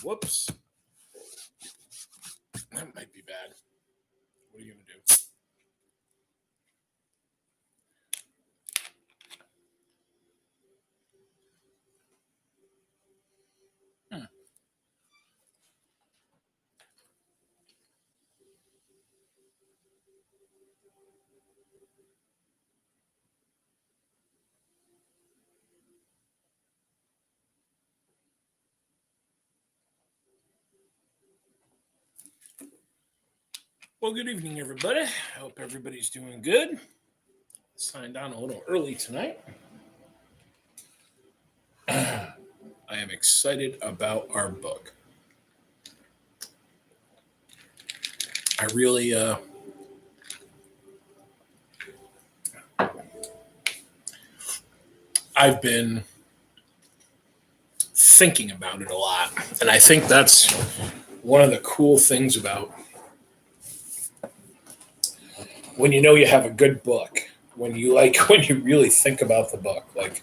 Whoops. That might be bad. What are you going to do? Well, good evening, everybody. I hope everybody's doing good. Signed on a little early tonight. I am excited about our book. I really, I've been thinking about it a lot. And I think that's one of the cool things about when you know you have a good book, when you really think about the book, like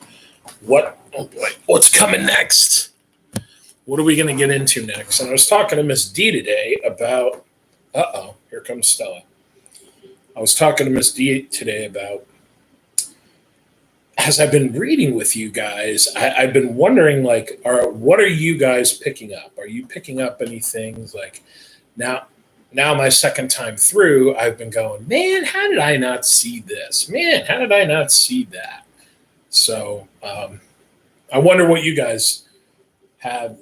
what's coming next? What are we going to get into next? And I was talking to Miss D today about, here comes Stella. I was talking to Miss D today about, as I've been reading with you guys, I've been wondering, what are you guys picking up? Are you picking up any things like now my second time through, I've been going, man, how did I not see this? Man, how did I not see that? So I wonder what you guys have.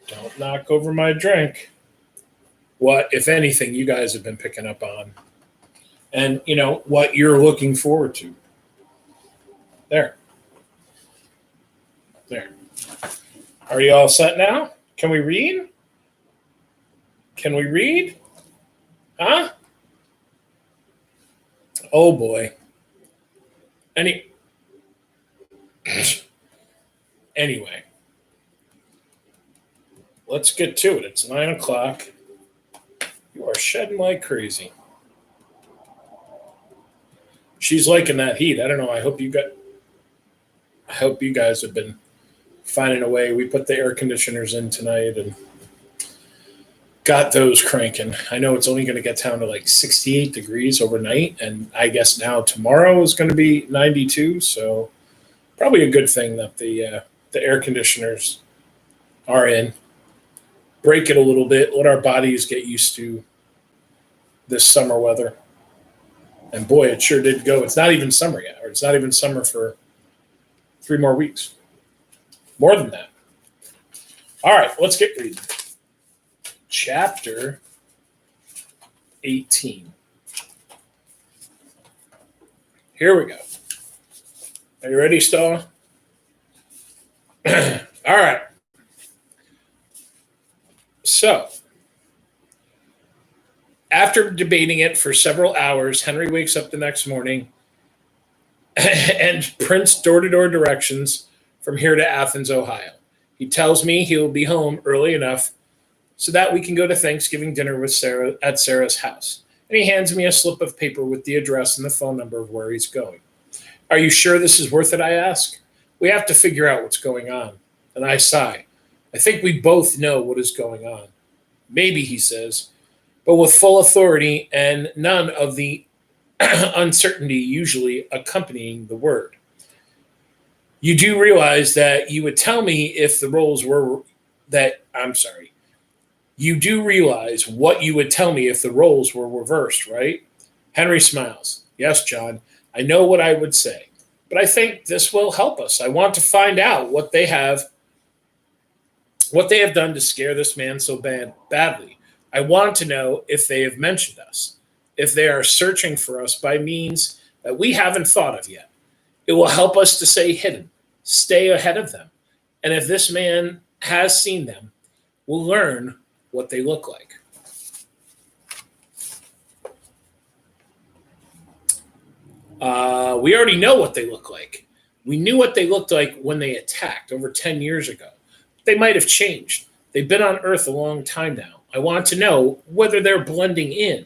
Don't knock over my drink. What, if anything, you guys have been picking up on. And, what you're looking forward to. There. Are you all set now? Can we read? Huh? Oh boy. Anyway. Let's get to it. It's 9:00. You are shedding like crazy. She's liking that heat. I don't know. I hope you guys have been finding a way. We put the air conditioners in tonight and got those cranking. I know it's only going to get down to like 68 degrees overnight, and I guess now tomorrow is going to be 92. So probably a good thing that the air conditioners are in. Break it a little bit. Let our bodies get used to this summer weather. And boy, it sure did go. It's not even summer yet, or it's not even summer for 3 more weeks. More than that. All right, let's get reading. Chapter 18. Here we go. Are you ready, Stella? All right. So, after debating it for several hours, Henri wakes up the next morning and prints door-to-door directions from here to Athens, Ohio. He tells me he will be home early enough so that we can go to Thanksgiving dinner with Sarah at Sarah's house. And he hands me a slip of paper with the address and the phone number of where he's going. Are you sure this is worth it, I ask? We have to figure out what's going on. And I sigh. I think we both know what is going on. Maybe, he says, but with full authority and none of the uncertainty usually accompanying the word. You do realize that you would tell me if the roles were You do realize what you would tell me if the roles were reversed, right? Henri smiles. Yes, John, I know what I would say, but I think this will help us. I want to find out what they have done to scare this man so badly. I want to know if they have mentioned us, if they are searching for us by means that we haven't thought of yet. It will help us to stay hidden, stay ahead of them. And if this man has seen them, we'll learn what they look like. We already know what they look like. We knew what they looked like when they attacked over 10 years ago. They might have changed. They've been on Earth a long time now. I want to know whether they're blending in.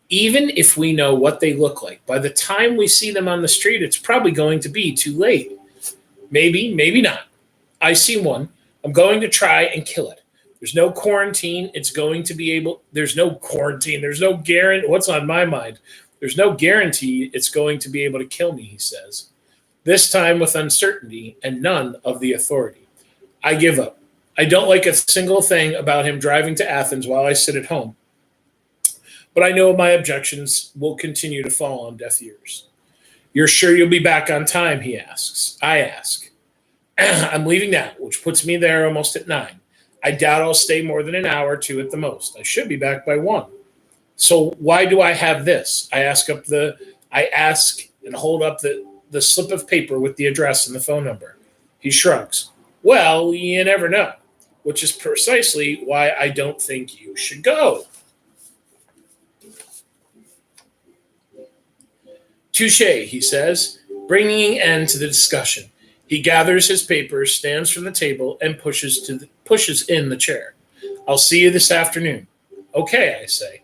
Even if we know what they look like, by the time we see them on the street, it's probably going to be too late. Maybe, maybe not. I see one. I'm going to try and kill it. There's no quarantine. There's no quarantine. There's no guarantee. What's on my mind? There's no guarantee it's going to be able to kill me, he says. This time with uncertainty and none of the authority. I give up. I don't like a single thing about him driving to Athens while I sit at home. But I know my objections will continue to fall on deaf ears. You're sure you'll be back on time, he asks. I ask. I'm leaving now, which puts me there almost at 9. I doubt I'll stay more than an hour or two at the most. I should be back by 1. So why do I have this? I ask and hold up the slip of paper with the address and the phone number. He shrugs. Well, you never know, which is precisely why I don't think you should go. Touché, he says, bringing an end to the discussion. He gathers his papers, stands from the table, and pushes in the chair. I'll see you this afternoon. Okay, I say.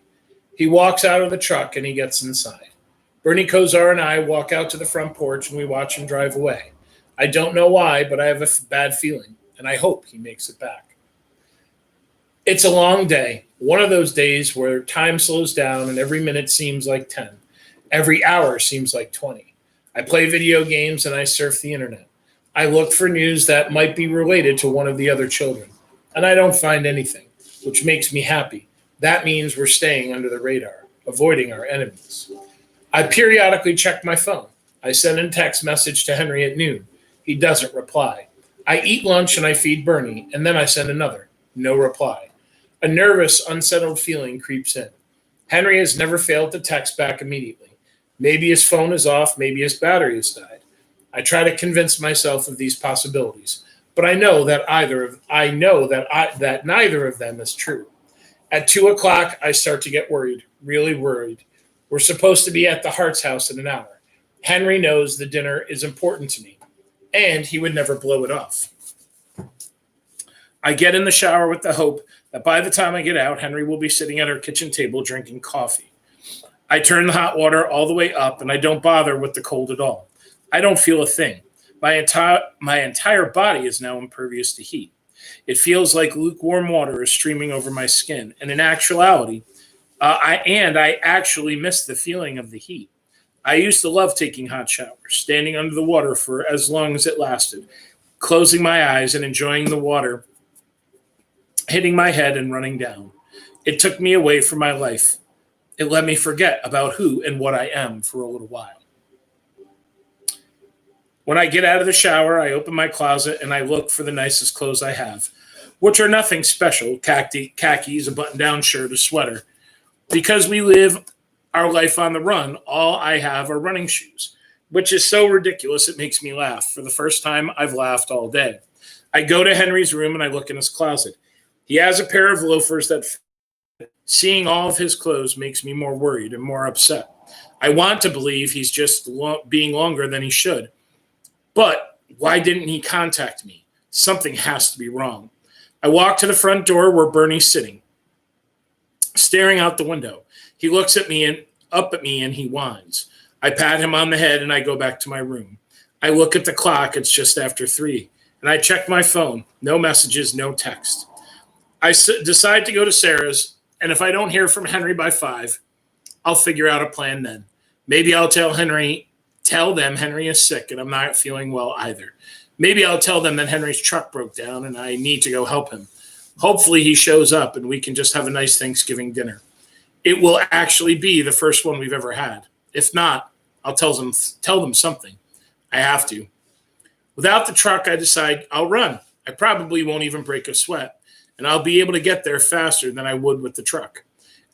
He walks out of the truck and he gets inside. Bernie Kosar and I walk out to the front porch and we watch him drive away. I don't know why, but I have a bad feeling, and I hope he makes it back. It's a long day, one of those days where time slows down and every minute seems like 10. Every hour seems like 20. I play video games and I surf the internet. I look for news that might be related to one of the other children, and I don't find anything, which makes me happy. That means we're staying under the radar, avoiding our enemies. I periodically check my phone. I send a text message to Henri at noon. He doesn't reply. I eat lunch and I feed Bernie, and then I send another. No reply. A nervous, unsettled feeling creeps in. Henri has never failed to text back immediately. Maybe his phone is off, maybe his battery has died. I try to convince myself of these possibilities, but I know that neither of them is true. At 2:00, I start to get worried, really worried. We're supposed to be at the Hart's house in an hour. Henri knows the dinner is important to me, and he would never blow it off. I get in the shower with the hope that by the time I get out, Henri will be sitting at our kitchen table drinking coffee. I turn the hot water all the way up, and I don't bother with the cold at all. I don't feel a thing. My entire body is now impervious to heat. It feels like lukewarm water is streaming over my skin, and in actuality, I actually miss the feeling of the heat. I used to love taking hot showers, standing under the water for as long as it lasted, closing my eyes and enjoying the water hitting my head and running down. It took me away from my life. It let me forget about who and what I am for a little while. When I get out of the shower, I open my closet and I look for the nicest clothes I have, which are nothing special, khakis, a button-down shirt, a sweater. Because we live our life on the run, all I have are running shoes, which is so ridiculous it makes me laugh. For the first time, I've laughed all day. I go to Henri's room and I look in his closet. He has a pair of loafers that fit. Seeing all of his clothes makes me more worried and more upset. I want to believe he's just being longer than he should. But why didn't he contact me? Something has to be wrong. I walk to the front door where Bernie's sitting, staring out the window. He looks at me and up at me and he whines. I pat him on the head and I go back to my room. I look at the clock. It's just after 3. And I check my phone. No messages, no text. I decide to go to Sarah's, and if I don't hear from Henri by 5, I'll figure out a plan then. Maybe I'll tell them Henri is sick and I'm not feeling well either. Maybe I'll tell them that Henri's truck broke down and I need to go help him. Hopefully he shows up and we can just have a nice Thanksgiving dinner. It will actually be the first one we've ever had. If not, I'll tell them something. I have to. Without the truck, I decide I'll run. I probably won't even break a sweat, and I'll be able to get there faster than I would with the truck.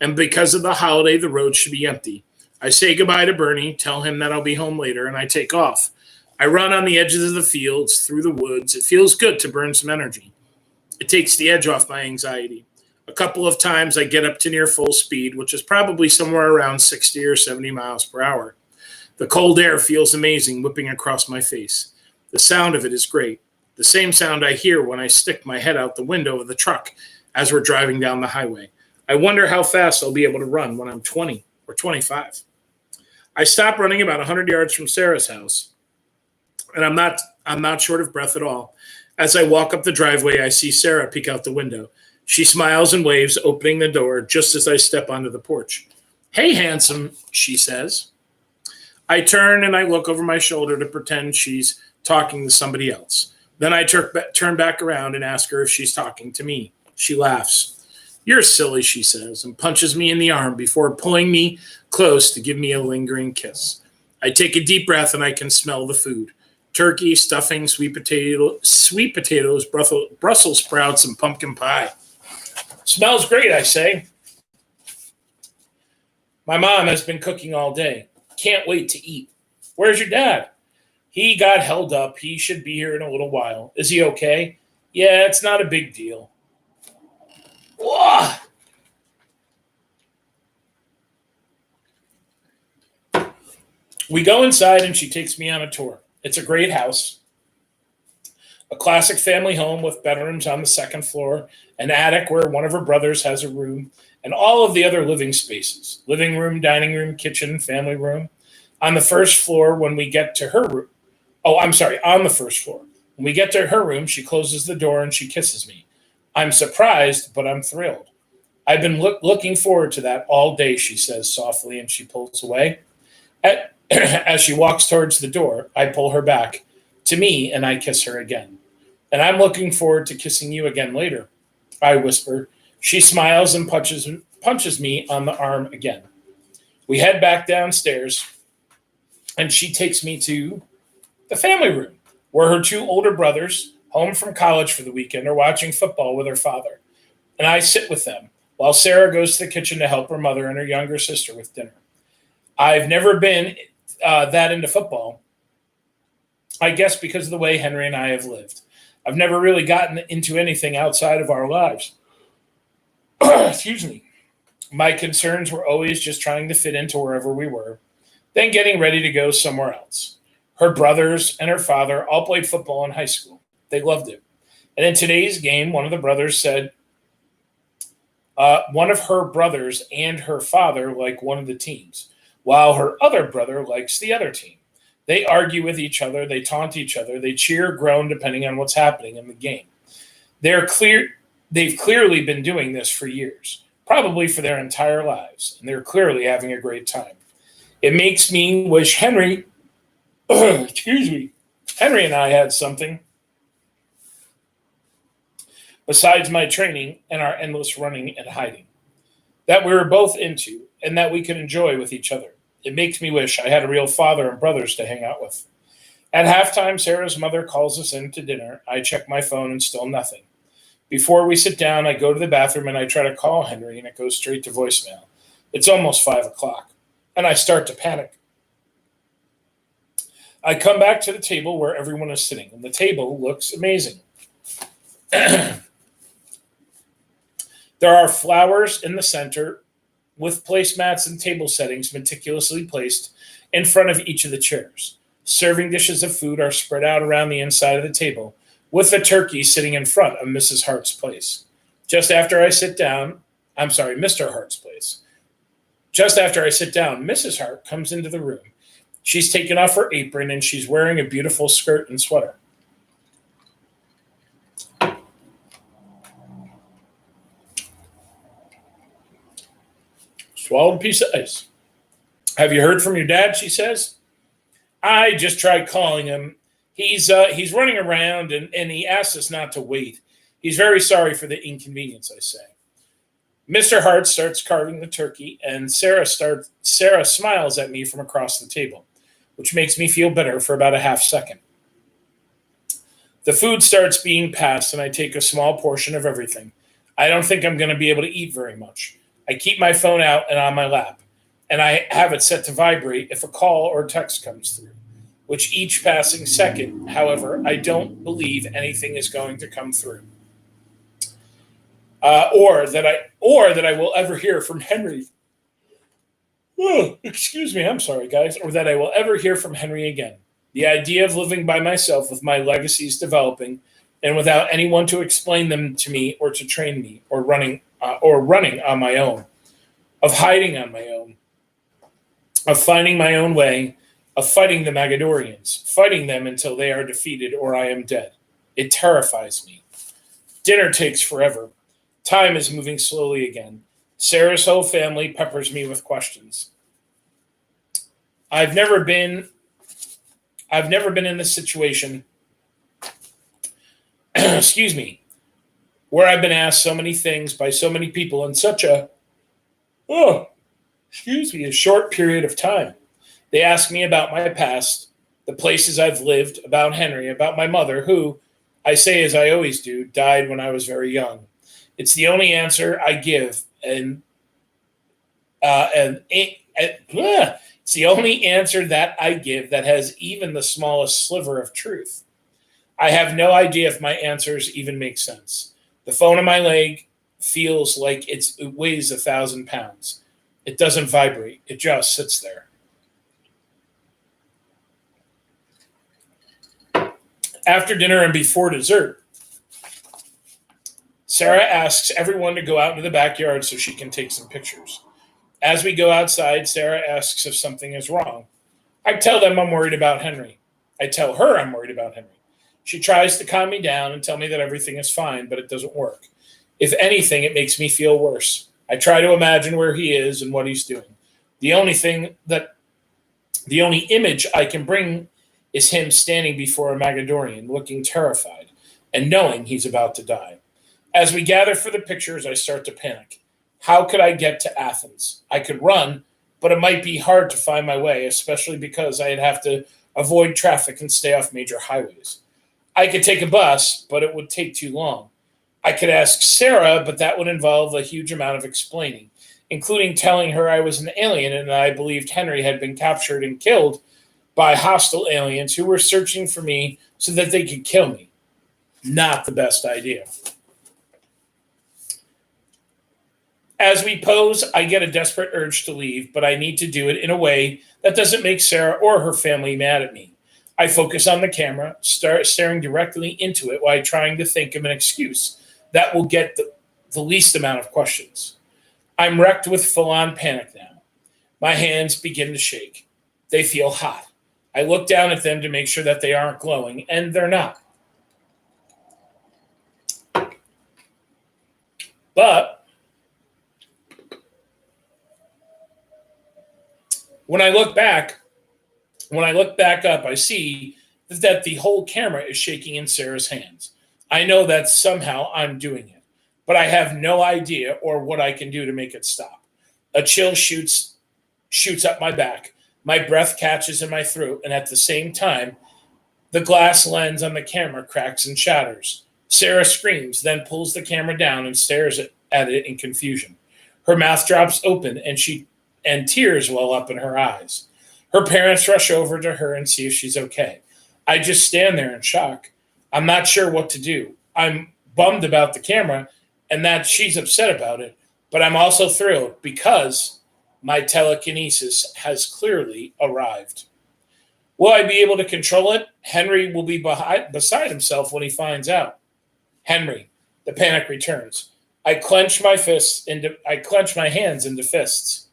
And because of the holiday, the road should be empty. I say goodbye to Bernie, tell him that I'll be home later, and I take off. I run on the edges of the fields, through the woods. It feels good to burn some energy. It takes the edge off my anxiety. A couple of times I get up to near full speed, which is probably somewhere around 60 or 70 miles per hour. The cold air feels amazing, whipping across my face. The sound of it is great. The same sound I hear when I stick my head out the window of the truck as we're driving down the highway. I wonder how fast I'll be able to run when I'm 20 or 25. I stop running about 100 yards from Sarah's house, and I'm I'm not short of breath at all. As I walk up the driveway, I see Sarah peek out the window. She smiles and waves, opening the door just as I step onto the porch. "Hey, handsome," she says. I turn and I look over my shoulder to pretend she's talking to somebody else. Then I turn back around and ask her if she's talking to me. She laughs. "You're silly," she says, and punches me in the arm before pulling me close to give me a lingering kiss. I take a deep breath and I can smell the food. Turkey, stuffing, sweet potatoes, Brussels sprouts, and pumpkin pie. "Smells great," I say. "My mom has been cooking all day. Can't wait to eat." "Where's your dad?" "He got held up. He should be here in a little while." "Is he okay?" "Yeah, it's not a big deal." Whoa! We go inside and she takes me on a tour. It's a great house. A classic family home with bedrooms on the second floor, an attic where one of her brothers has a room, and all of the other living spaces: living room, dining room, kitchen, family room. On the first floor, when we get to her room, on the first floor. When we get to her room, she closes the door and she kisses me. I'm surprised, but I'm thrilled. "I've been looking forward to that all day," she says softly, and she pulls away. As she walks towards the door, I pull her back to me and I kiss her again. "And I'm looking forward to kissing you again later," I whisper. She smiles and punches me on the arm again. We head back downstairs and she takes me to the family room, where her two older brothers, home from college for the weekend, are watching football with her father. And I sit with them while Sarah goes to the kitchen to help her mother and her younger sister with dinner. I've never been that into football, I guess because of the way Henri and I have lived. I've never really gotten into anything outside of our lives. Excuse me. My concerns were always just trying to fit into wherever we were, then getting ready to go somewhere else. Her brothers and her father all played football in high school. They loved it. And in today's game, one of the brothers said one of her brothers and her father like one of the teams, while her other brother likes the other team. They argue with each other, they taunt each other, they cheer, groan, depending on what's happening in the game. They've clearly been doing this for years, probably for their entire lives, and they're clearly having a great time. It makes me wish Henri and I had something besides my training and our endless running and hiding that we were both into and that we could enjoy with each other. It makes me wish I had a real father and brothers to hang out with. At halftime, Sarah's mother calls us in to dinner. I check my phone and still nothing. Before we sit down, I go to the bathroom and I try to call Henri, and it goes straight to voicemail. It's almost 5:00, and I start to panic. I come back to the table where everyone is sitting, and the table looks amazing. There are flowers in the center with placemats and table settings meticulously placed in front of each of the chairs. Serving dishes of food are spread out around the inside of the table, with the turkey sitting in front of Mrs. Hart's place. Just after I sit down, Mr. Hart's place. Just after I sit down, Mrs. Hart comes into the room. She's taken off her apron and she's wearing a beautiful skirt and sweater. Swallowed a piece of ice. "Have you heard from your dad?" she says. "I just tried calling him. He's running around and he asked us not to wait. He's very sorry for the inconvenience," I say. Mr. Hart starts carving the turkey, and Sarah smiles at me from across the table, which makes me feel better for about a half second. The food starts being passed, and I take a small portion of everything. I don't think I'm going to be able to eat very much. I keep my phone out and on my lap, and I have it set to vibrate if a call or text comes through, which each passing second, however, I don't believe anything is going to come through. Or that I will ever hear from Henri. Oh, excuse me, I'm sorry, guys. Or that I will ever hear from Henri again. The idea of living by myself with my legacies developing and without anyone to explain them to me or to train me, or running on my own, of hiding on my own, of finding my own way, of fighting the Magadorians, fighting them until they are defeated or I am dead. It terrifies me. Dinner takes forever. Time is moving slowly again. Sarah's whole family peppers me with questions. I've never been in this situation, excuse me, where I've been asked so many things by so many people in such a short period of time. They ask me about my past, the places I've lived, about Henry, about my mother, who, I say as I always do, died when I was very young. It's the only answer I give, it's the only answer that I give that has even the smallest sliver of truth. I have no idea if my answers even make sense. The phone on my leg feels like it weighs 1,000 pounds. It doesn't vibrate. It just sits there. After dinner and before dessert, Sarah asks everyone to go out into the backyard so she can take some pictures. As we go outside, Sarah asks if something is wrong. I tell them I'm worried about Henry. I tell her I'm worried about Henry. She tries to calm me down and tell me that everything is fine, but it doesn't work. If anything, it makes me feel worse. I try to imagine where he is and what he's doing. The only image I can bring is him standing before a Magadorian, looking terrified and knowing he's about to die. As we gather for the pictures, I start to panic. How could I get to Athens? I could run, but it might be hard to find my way, especially because I'd have to avoid traffic and stay off major highways. I could take a bus, but it would take too long. I could ask Sarah, but that would involve a huge amount of explaining, including telling her I was an alien and that I believed Henry had been captured and killed by hostile aliens who were searching for me so that they could kill me. Not the best idea. As we pose, I get a desperate urge to leave, but I need to do it in a way that doesn't make Sarah or her family mad at me. I focus on the camera, start staring directly into it while trying to think of an excuse that will get the least amount of questions. I'm wrecked with full-on panic now. My hands begin to shake. They feel hot. I look down at them to make sure that they aren't glowing, and they're not. But when I look back up, I see that the whole camera is shaking in Sarah's hands. I know that somehow I'm doing it, but I have no idea or what I can do to make it stop. A chill shoots up my back. My breath catches in my throat, and at the same time, the glass lens on the camera cracks and shatters. Sarah screams, then pulls the camera down and stares at it in confusion. Her mouth drops open, and tears well up in her eyes. Her parents rush over to her and see if she's okay. I just stand there in shock. I'm not sure what to do. I'm bummed about the camera and that she's upset about it, but I'm also thrilled because my telekinesis has clearly arrived. Will I be able to control it? Henry will be beside himself when he finds out. Henry, the panic returns. I clench my hands into fists.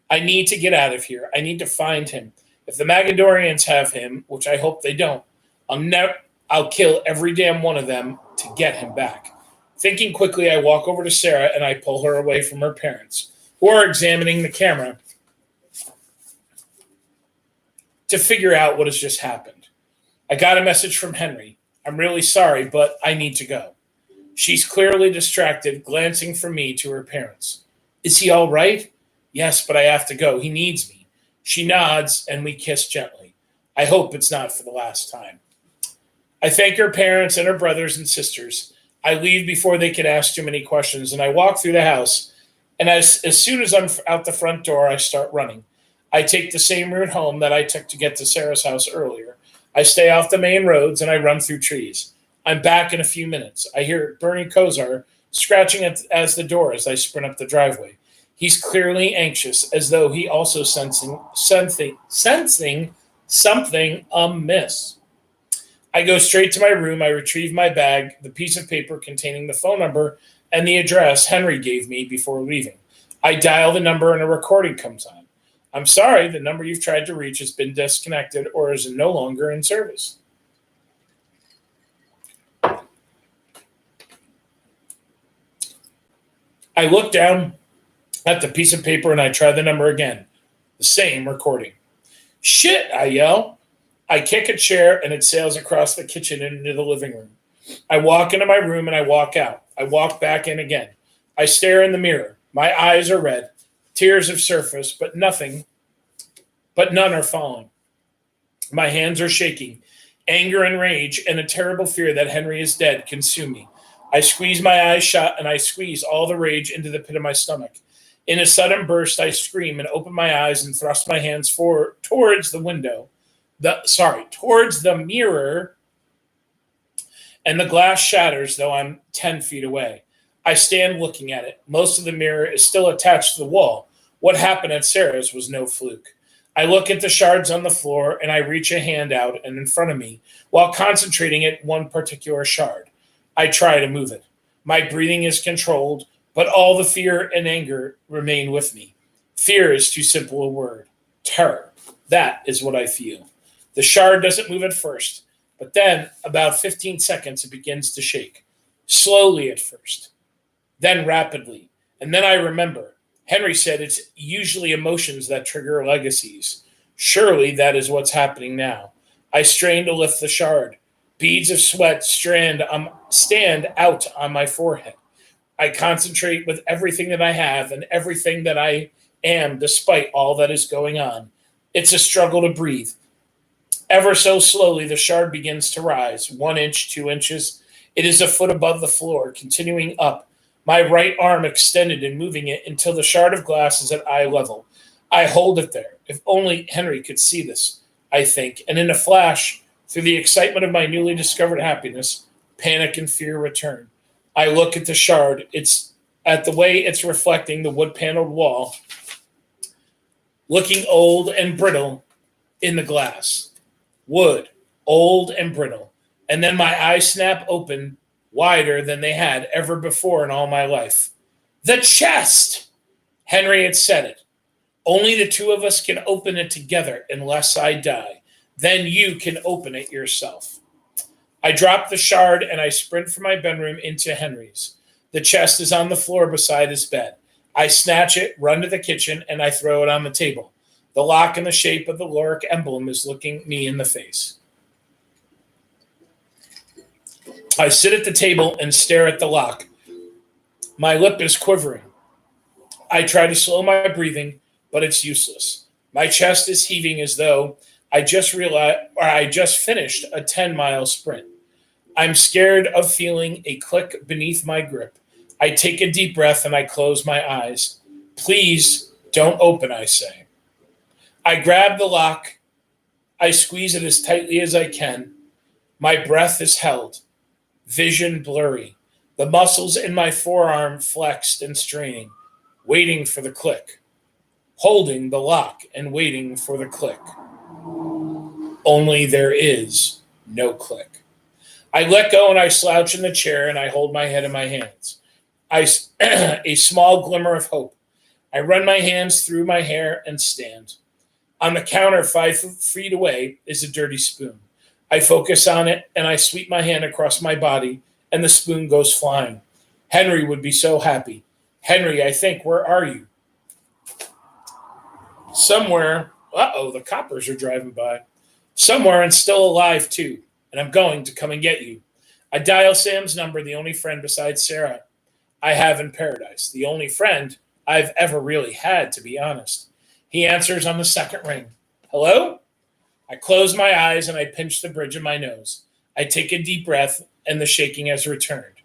I need to get out of here. I need to find him. If the Magadorians have him, which I hope they don't, I'll kill every damn one of them to get him back. Thinking quickly, I walk over to Sarah and I pull her away from her parents, who are examining the camera to figure out what has just happened. I got a message from Henry. I'm really sorry, but I need to go. She's clearly distracted, glancing from me to her parents. Is he all right? Yes, but I have to go. He needs me. She nods and we kiss gently. I hope it's not for the last time. I thank her parents and her brothers and sisters. I leave before they can ask too many questions, and I walk through the house. And as soon as I'm out the front door, I start running. I take the same route home that I took to get to Sarah's house earlier. I stay off the main roads and I run through trees. I'm back in a few minutes. I hear Bernie Kosar scratching at the door as I sprint up the driveway. He's clearly anxious, as though he also sensing something amiss. I go straight to my room. I retrieve my bag, the piece of paper containing the phone number and the address Henry gave me before leaving. I dial the number and a recording comes on. I'm sorry, the number you've tried to reach has been disconnected or is no longer in service. I look down at the piece of paper and I try the number again. The same recording. Shit, I yell. I kick a chair and it sails across the kitchen and into the living room. I walk into my room and I walk out. I walk back in again. I stare in the mirror. My eyes are red. Tears have surfaced, but none are falling. My hands are shaking. Anger and rage and a terrible fear that Henri is dead consume me. I squeeze my eyes shut and I squeeze all the rage into the pit of my stomach. In a sudden burst, I scream and open my eyes and thrust my hands forward towards the window. Towards the mirror, and the glass shatters, though I'm 10 feet away. I stand looking at it. Most of the mirror is still attached to the wall. What happened at Sarah's was no fluke. I look at the shards on the floor, and I reach a hand out and in front of me while concentrating at one particular shard. I try to move it. My breathing is controlled, but all the fear and anger remain with me. Fear is too simple a word. Terror. That is what I feel. The shard doesn't move at first, but then, about 15 seconds, it begins to shake. Slowly at first, then rapidly. And then I remember. Henri said it's usually emotions that trigger legacies. Surely that is what's happening now. I strain to lift the shard. Beads of sweat stand out on my forehead. I concentrate with everything that I have and everything that I am, despite all that is going on. It's a struggle to breathe. Ever so slowly, the shard begins to rise, 1 inch, 2 inches. It is a foot above the floor, continuing up. My right arm extended and moving it until the shard of glass is at eye level. I hold it there. If only Henri could see this, I think. And in a flash, through the excitement of my newly discovered happiness, panic and fear return. I look at the shard. It's at the way it's reflecting the wood-paneled wall, looking old and brittle in the glass. Wood, old and brittle. And then my eyes snap open wider than they had ever before in all my life. The chest! Henri had said it. Only the two of us can open it together unless I die. Then you can open it yourself. I drop the shard and I sprint from my bedroom into Henri's. The chest is on the floor beside his bed. I snatch it, run to the kitchen, and I throw it on the table. The lock in the shape of the Loric emblem is looking me in the face. I sit at the table and stare at the lock. My lip is quivering. I try to slow my breathing, but it's useless. My chest is heaving as though I just finished a 10-mile sprint. I'm scared of feeling a click beneath my grip. I take a deep breath and I close my eyes. Please don't open, I say. I grab the lock. I squeeze it as tightly as I can. My breath is held. Vision blurry. The muscles in my forearm flexed and straining, waiting for the click. Holding the lock and waiting for the click. Only there is no click. I let go and I slouch in the chair and I hold my head in my hands. A small glimmer of hope. I run my hands through my hair and stand. On the counter 5 feet away is a dirty spoon. I focus on it and I sweep my hand across my body and the spoon goes flying. Henri would be so happy. Henri, I think, where are you? Somewhere. The coppers are driving by. Somewhere and still alive too. And I'm going to come and get you. I dial Sam's number, the only friend besides Sarah I have in paradise. The only friend I've ever really had, to be honest. He answers on the second ring. Hello? I close my eyes and I pinch the bridge of my nose. I take a deep breath and the shaking has returned.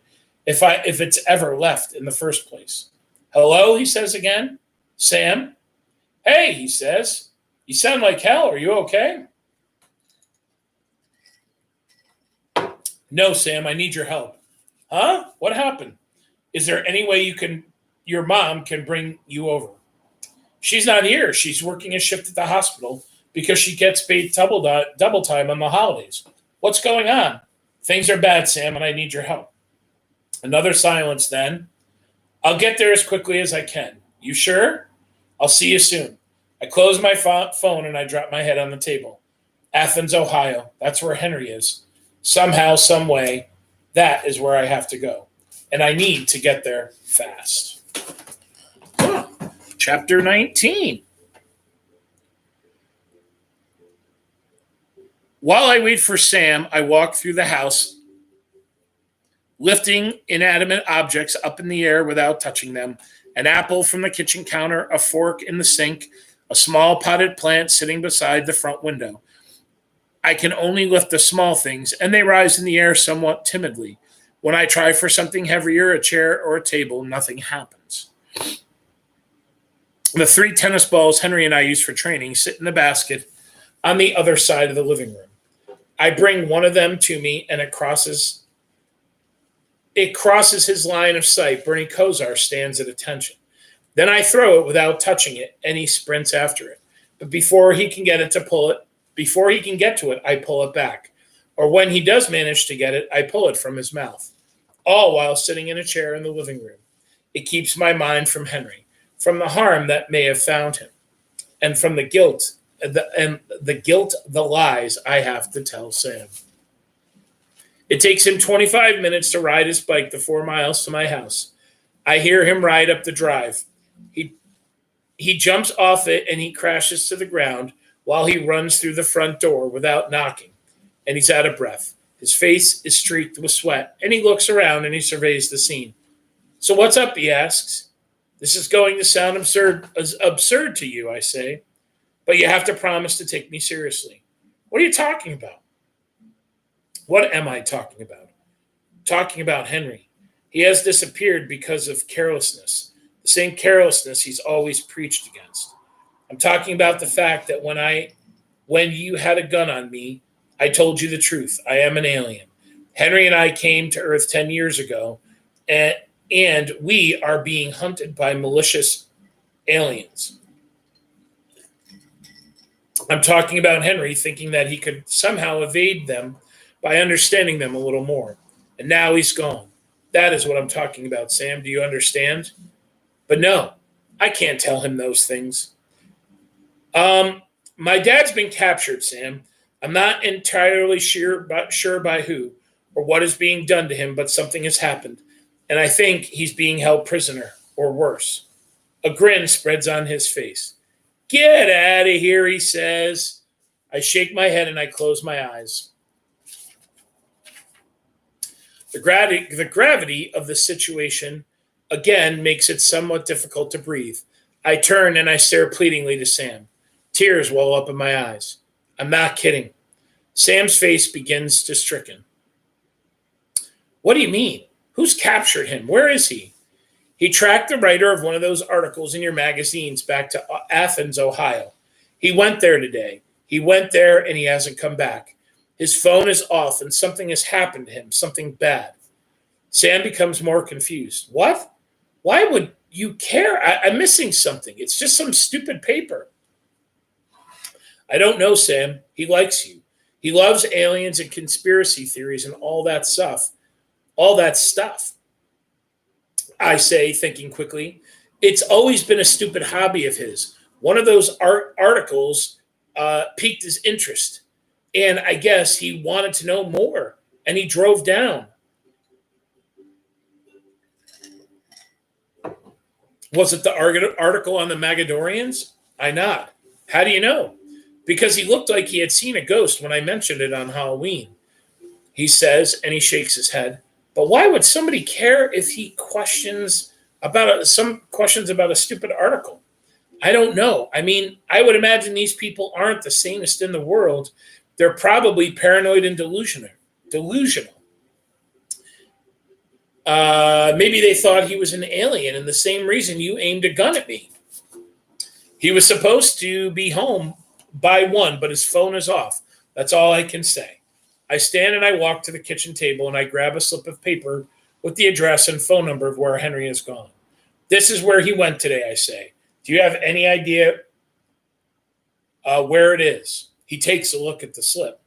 If it's ever left in the first place. Hello, he says again. Sam? Hey, he says. You sound like hell. Are you okay? No, Sam, I need your help. Huh? What happened? Is there any way your mom can bring you over? She's not here. She's working a shift at the hospital because she gets paid double time on the holidays. What's going on? Things are bad, Sam, and I need your help. Another silence then. I'll get there as quickly as I can. You sure? I'll see you soon. I close my phone and I drop my head on the table. Athens, Ohio. That's where Henri is. Somehow, some way, that is where I have to go. And I need to get there fast. Chapter 19. While I wait for Sam, I walk through the house, lifting inanimate objects up in the air without touching them. An apple from the kitchen counter, a fork in the sink, a small potted plant sitting beside the front window. I can only lift the small things, and they rise in the air somewhat timidly. When I try for something heavier, a chair or a table, nothing happens. The 3 tennis balls Henri and I use for training sit in the basket on the other side of the living room. I bring one of them to me, and it crosses his line of sight. Bernie Kosar stands at attention. Then I throw it without touching it, and he sprints after it. But before he can get to it, I pull it back. Or when he does manage to get it, I pull it from his mouth, all while sitting in a chair in the living room. It keeps my mind from Henri, from the harm that may have found him, and from the guilt, the lies I have to tell Sam. It takes him 25 minutes to ride his bike the 4 miles to my house. I hear him ride up the drive. He jumps off it and he crashes to the ground while he runs through the front door without knocking, and he's out of breath. His face is streaked with sweat, and he looks around and he surveys the scene. So what's up, he asks. This is going to sound absurd to you, I say, but you have to promise to take me seriously. What are you talking about? What am I talking about? Talking about Henri. He has disappeared because of carelessness, the same carelessness he's always preached against. I'm talking about the fact that when you had a gun on me, I told you the truth. I am an alien. Henri and I came to Earth 10 years ago, and we are being hunted by malicious aliens. I'm talking about Henri thinking that he could somehow evade them by understanding them a little more. And now he's gone. That is what I'm talking about, Sam. Do you understand? But no, I can't tell him those things. My dad's been captured, Sam. I'm not entirely sure by who or what is being done to him, but something has happened. And I think he's being held prisoner, or worse. A grin spreads on his face. Get out of here, he says. I shake my head and I close my eyes. The gravity of the situation, again, makes it somewhat difficult to breathe. I turn and I stare pleadingly to Sam. Tears well up in my eyes. I'm not kidding. Sam's face begins to stricken. What do you mean? Who's captured him? Where is he? He tracked the writer of one of those articles in your magazines back to Athens, Ohio. He went there today. He went there and he hasn't come back. His phone is off and something has happened to him, something bad. Sam becomes more confused. What? Why would you care? I'm missing something. It's just some stupid paper. I don't know, Sam. He likes you. He loves aliens and conspiracy theories and all that stuff. All that stuff. I say, thinking quickly. It's always been a stupid hobby of his. One of those articles piqued his interest. And I guess he wanted to know more. And he drove down. Was it the article on the Magadorians? I nod. How do you know? Because he looked like he had seen a ghost when I mentioned it on Halloween. He says, and he shakes his head. But why would somebody care if he questions about some questions about a stupid article? I don't know. I mean, I would imagine these people aren't the sanest in the world. They're probably paranoid and delusional. Maybe they thought he was an alien, and the same reason you aimed a gun at me. He was supposed to be home by 1, but his phone is off. That's all I can say. I stand and I walk to the kitchen table and I grab a slip of paper with the address and phone number of where Henri has gone. This is where he went today, I say. Do you have any idea where it is? He takes a look at the slip.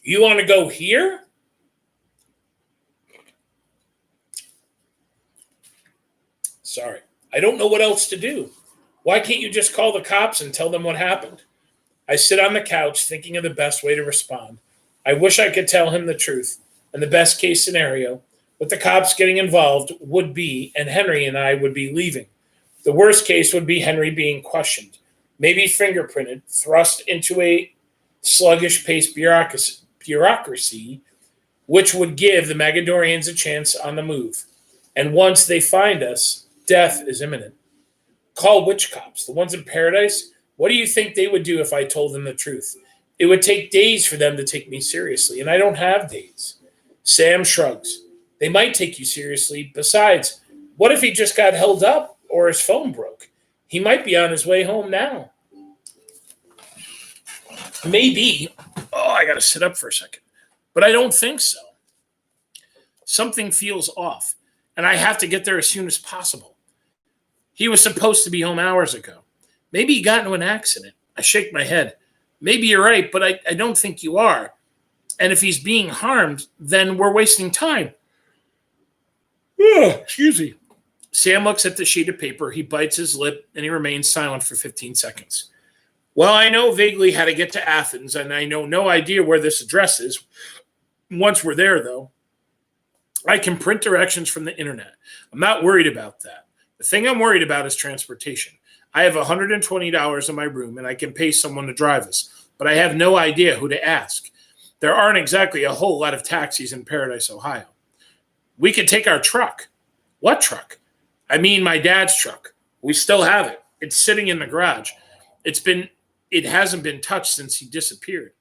You want to go here? Sorry. I don't know what else to do. Why can't you just call the cops and tell them what happened? I sit on the couch thinking of the best way to respond. I wish I could tell him the truth. And the best case scenario, with the cops getting involved, would be, and Henry and I would be leaving. The worst case would be Henry being questioned, maybe fingerprinted, thrust into a sluggish paced bureaucracy, which would give the Magadorians a chance on the move. And once they find us, death is imminent. Call which cops? The ones in Paradise? What do you think they would do if I told them the truth? It would take days for them to take me seriously, and I don't have days. Sam shrugs. They might take you seriously. Besides, what if he just got held up or his phone broke? He might be on his way home now. Maybe. Oh, I got to sit up for a second. But I don't think so. Something feels off, and I have to get there as soon as possible. He was supposed to be home hours ago. Maybe he got into an accident. I shake my head. Maybe you're right, but I don't think you are. And if he's being harmed, then we're wasting time. Excuse me. Sam looks at the sheet of paper. He bites his lip, and he remains silent for 15 seconds. Well, I know vaguely how to get to Athens, and I know no idea where this address is. Once we're there, though, I can print directions from the internet. I'm not worried about that. The thing I'm worried about is transportation. I have $120 in my room, and I can pay someone to drive us, but I have no idea who to ask. There aren't exactly a whole lot of taxis in Paradise, Ohio. We could take our truck. What truck? I mean my dad's truck. We still have it. It's sitting in the garage. It hasn't been touched since he disappeared.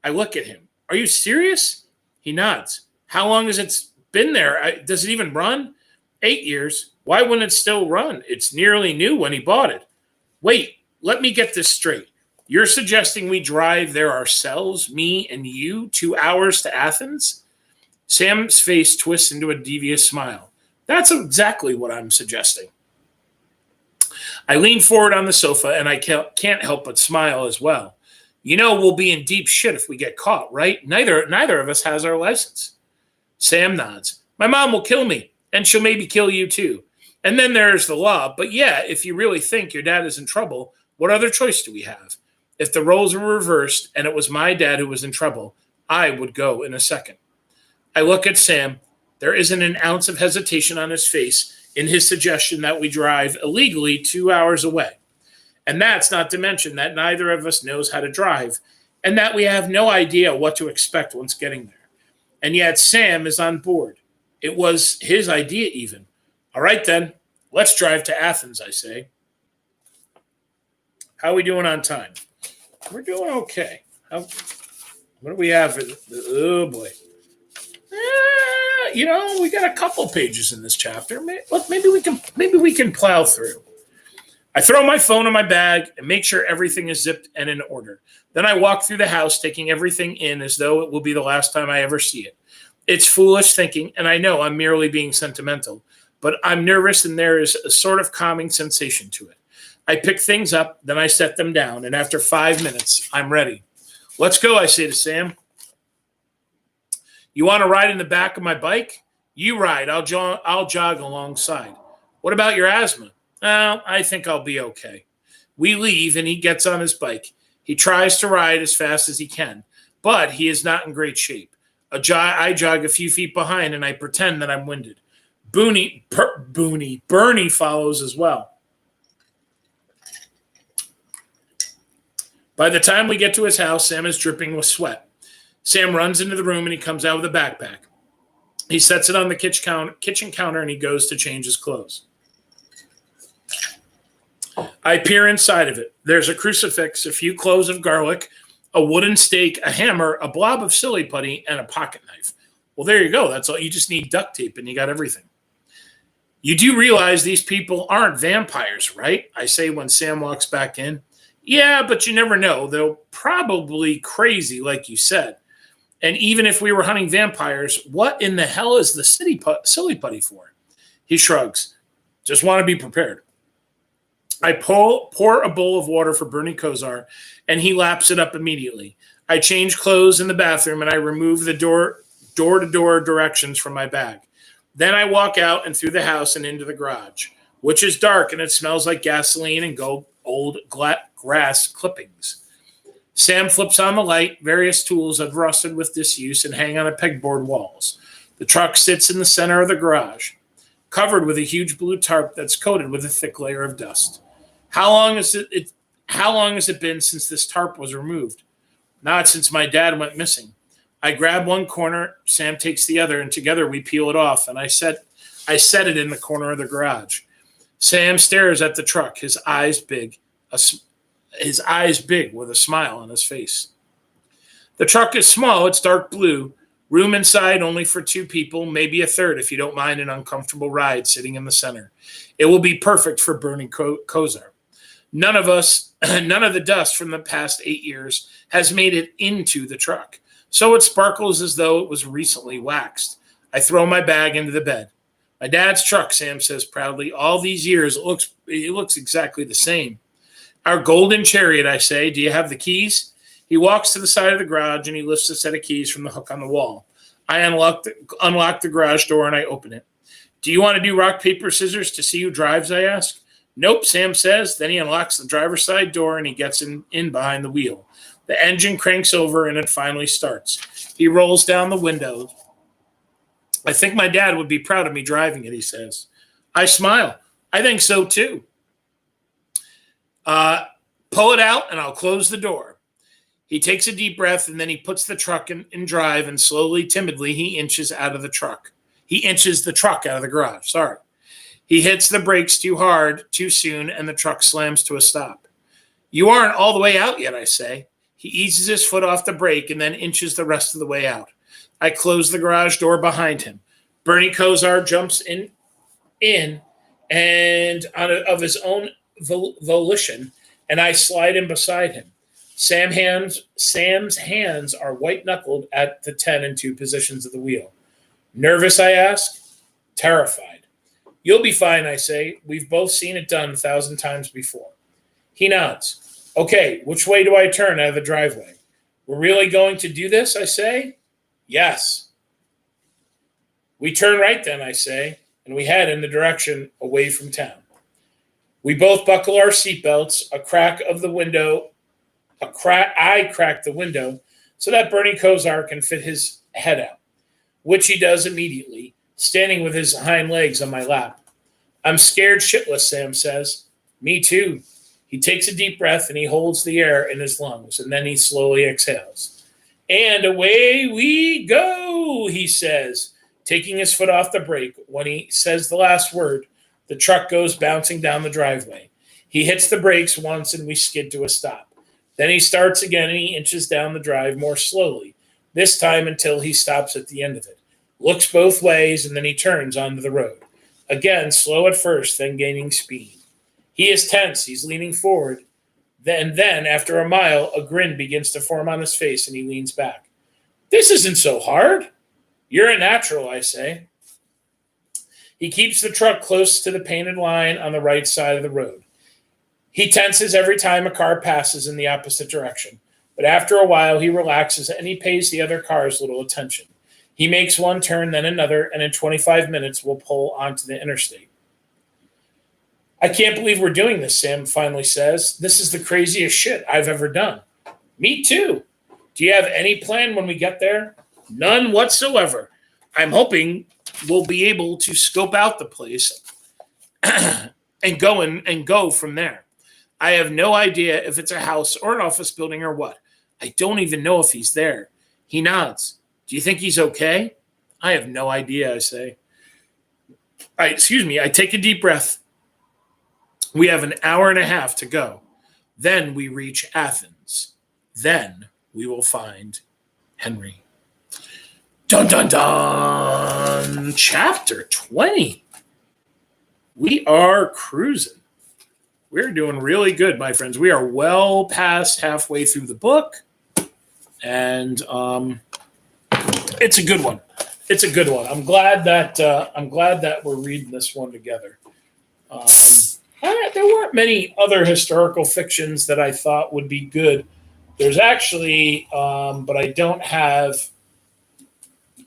I look at him. Are you serious? He nods. How long has it been there? Does it even run? 8 years. Why wouldn't it still run? It's nearly new when he bought it. Wait, let me get this straight. You're suggesting we drive there ourselves, me and you, 2 hours to Athens? Sam's face twists into a devious smile. That's exactly what I'm suggesting. I lean forward on the sofa, and I can't help but smile as well. You know we'll be in deep shit if we get caught, right? Neither of us has our license. Sam nods. My mom will kill me, and she'll maybe kill you too. And then there's the law. But yeah, if you really think your dad is in trouble, what other choice do we have? If the roles were reversed and it was my dad who was in trouble, I would go in a second. I look at Sam. There isn't an ounce of hesitation on his face in his suggestion that we drive illegally 2 hours away. And that's not to mention that neither of us knows how to drive and that we have no idea what to expect once getting there. And yet Sam is on board. It was his idea even. All right, then, let's drive to Athens, I say. How are we doing on time? We're doing okay. What do we have? Oh, boy. We got a couple pages in this chapter. Look, maybe we can plow through. I throw my phone in my bag and make sure everything is zipped and in order. Then I walk through the house, taking everything in as though it will be the last time I ever see it. It's foolish thinking, and I know I'm merely being sentimental, but I'm nervous and there is a sort of calming sensation to it. I pick things up, then I set them down, and after 5 minutes, I'm ready. Let's go, I say to Sam. You want to ride in the back of my bike? You ride. I'll jog alongside. What about your asthma? I think I'll be okay. We leave, and he gets on his bike. He tries to ride as fast as he can, but he is not in great shape. I jog a few feet behind, and I pretend that I'm winded. Bernie follows as well. By the time we get to his house, Sam is dripping with sweat. Sam runs into the room, and he comes out with a backpack. He sets it on the kitchen counter, and he goes to change his clothes. I peer inside of it. There's a crucifix, a few cloves of garlic, a wooden stake, a hammer, a blob of silly putty, and a pocket knife. Well, there you go. That's all. You just need duct tape, and you got everything. You do realize these people aren't vampires, right? I say when Sam walks back in. Yeah, but you never know. They're probably crazy, like you said. And even if we were hunting vampires, what in the hell is the silly putty for? He shrugs. Just want to be prepared. I pour a bowl of water for Bernie Kosar, and he laps it up immediately. I change clothes in the bathroom, and I remove the door-to-door directions from my bag. Then I walk out and through the house and into the garage. which is dark and it smells like gasoline and old grass clippings. Sam flips on the light. Various tools have rusted with disuse and hang on a pegboard walls. The truck sits in the center of the garage, covered with a huge blue tarp that's coated with a thick layer of dust. How long has it been since this tarp was removed? Not since my dad went missing. I grab one corner, Sam takes the other, and together we peel it off, and I set it in the corner of the garage. Sam stares at the truck, his eyes big with a smile on his face. The truck is small, it's dark blue. Room inside only for 2 people, maybe a third if you don't mind an uncomfortable ride sitting in the center. It will be perfect for Bernie Kosar. None of the dust from the past 8 years has made it into the truck, so it sparkles as though it was recently waxed. I throw my bag into the bed. My dad's truck, Sam says proudly. All these years, it looks exactly the same. Our golden chariot, I say. Do you have the keys? He walks to the side of the garage and he lifts a set of keys from the hook on the wall. I unlock the garage door and I open it. Do you want to do rock, paper, scissors to see who drives, I ask. Nope, Sam says. Then he unlocks the driver's side door and he gets in behind the wheel. The engine cranks over and it finally starts. He rolls down the window. I think my dad would be proud of me driving it, he says. I smile. I think so too. Pull it out and I'll close the door. He takes a deep breath and then he puts the truck in drive and slowly, timidly, he inches out of the truck. He inches the truck out of the garage. Sorry. He hits the brakes too hard, too soon, and the truck slams to a stop. You aren't all the way out yet, I say. He eases his foot off the brake and then inches the rest of the way out. I close the garage door behind him. Bernie Kosar jumps in and of his own volition, and I slide in beside him. Sam's hands are white-knuckled at the 10 and 2 positions of the wheel. Nervous, I ask? Terrified. You'll be fine, I say. We've both seen it done 1,000 times before. He nods. Okay, which way do I turn out of the driveway? We're really going to do this, I say? Yes. We turn right then, I say, and we head in the direction away from town. We both buckle our seatbelts. I crack the window so that Bernie Kosar can fit his head out, which he does immediately, standing with his hind legs on my lap. I'm scared shitless, Sam says. Me too. He takes a deep breath and he holds the air in his lungs, and then he slowly exhales. And away we go, he says, taking his foot off the brake. When he says the last word, the truck goes bouncing down the driveway. He hits the brakes once and we skid to a stop. Then he starts again and he inches down the drive more slowly, this time until he stops at the end of it, looks both ways, and then he turns onto the road. Again, slow at first, then gaining speed. He is tense. He's leaning forward. Then, after a mile, a grin begins to form on his face and he leans back. This isn't so hard. You're a natural, I say. He keeps the truck close to the painted line on the right side of the road. He tenses every time a car passes in the opposite direction, but after a while he relaxes and he pays the other cars little attention. He makes one turn, then another, and in 25 minutes we'll pull onto the interstate. I can't believe we're doing this, Sam finally says. This is the craziest shit I've ever done. Me too. Do you have any plan when we get there? None whatsoever. I'm hoping we'll be able to scope out the place and go from there. I have no idea if it's a house or an office building or what. I don't even know if he's there. He nods. Do you think he's okay? I have no idea, I say. I take a deep breath. We have an hour and a half to go. Then we reach Athens. Then we will find Henri. Dun, dun, dun. Chapter 20. We are cruising. We're doing really good, my friends. We are well past halfway through the book. And it's a good one. It's a good one. I'm glad that we're reading this one together. There weren't many other historical fictions that I thought would be good. There's actually, but I don't have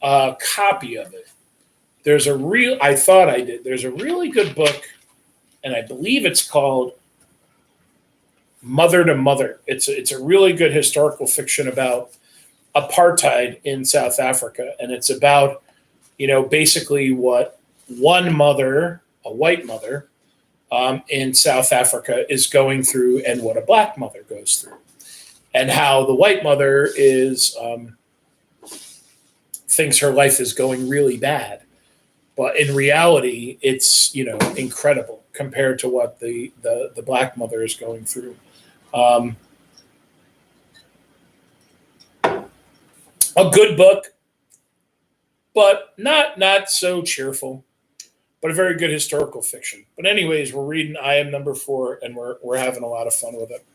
a copy of it. I thought I did. There's a really good book and I believe it's called Mother to Mother. It's a really good historical fiction about apartheid in South Africa, and it's about basically what one mother, a white mother, in South Africa is going through, and what a black mother goes through, and how the white mother is thinks her life is going really bad, but in reality, it's incredible compared to what the black mother is going through. A good book, but not so cheerful, but a very good historical fiction. But anyways, we're reading I Am Number 4, and we're having a lot of fun with it.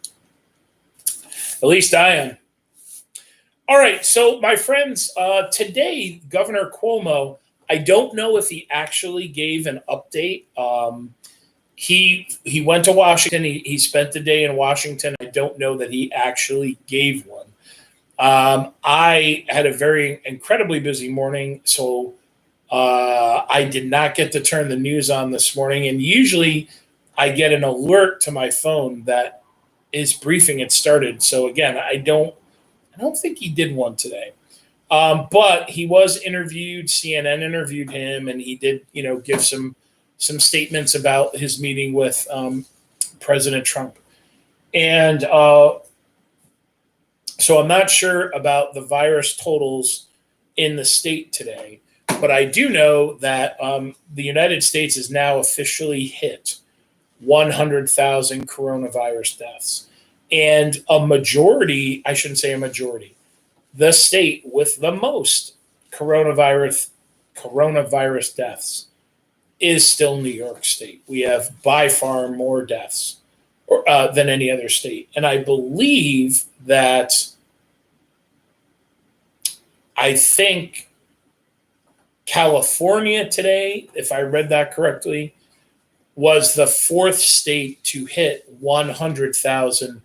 At least I am. All right, so my friends, today Governor Cuomo, I don't know if he actually gave an update. He went to Washington. He spent the day in Washington. I don't know that he actually gave one. I had a very incredibly busy morning, so I did not get to turn the news on this morning. And usually I get an alert to my phone that his briefing had started. So again, I don't think he did one today. But he was interviewed. CNN interviewed him, and he did, give some statements about his meeting with President Trump. And so I'm not sure about the virus totals in the state today, but I do know that the United States has now officially hit 100,000 coronavirus deaths. And a majority, I shouldn't say a majority, the state with the most coronavirus deaths is still New York State. We have by far more deaths than any other state. And I believe that I think California today, if I read that correctly, was the fourth state to hit 100,000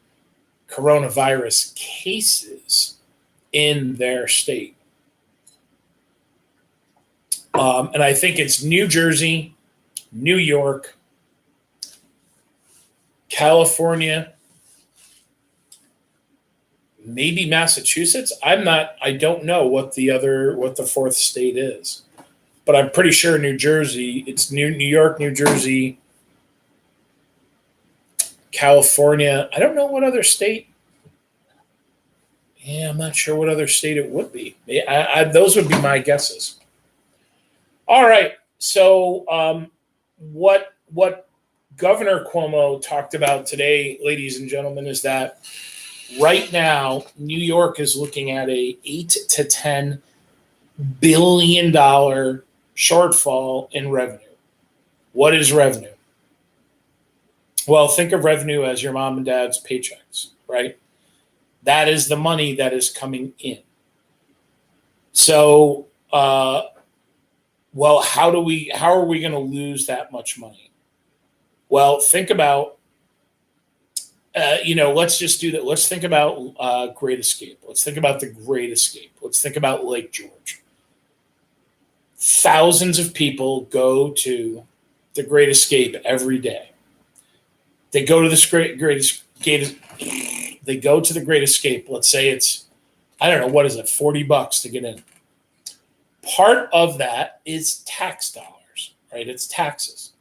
coronavirus cases in their state. And I think it's New Jersey, New York, California, maybe Massachusetts. I don't know what the fourth state is, but I'm pretty sure New Jersey, it's New York, New Jersey, California. I don't know what other state. Yeah, I'm not sure what other state it would be. Those would be my guesses. All right. So what Governor Cuomo talked about today, ladies and gentlemen, is that right now New York is looking at a $8 to $10 billion shortfall in revenue. What is revenue? Well, think of revenue as your mom and dad's paychecks, right? That is the money that is coming in. So, how are we going to lose that much money? Well, think about, let's just do that. Let's think about Great Escape. Let's think about the Great Escape. Let's think about Lake George. Thousands of people go to the Great Escape every day. They go to this They go to the Great Escape. Let's say it's, I don't know, what is it, $40 to get in. Part of that is tax dollars, right? It's taxes.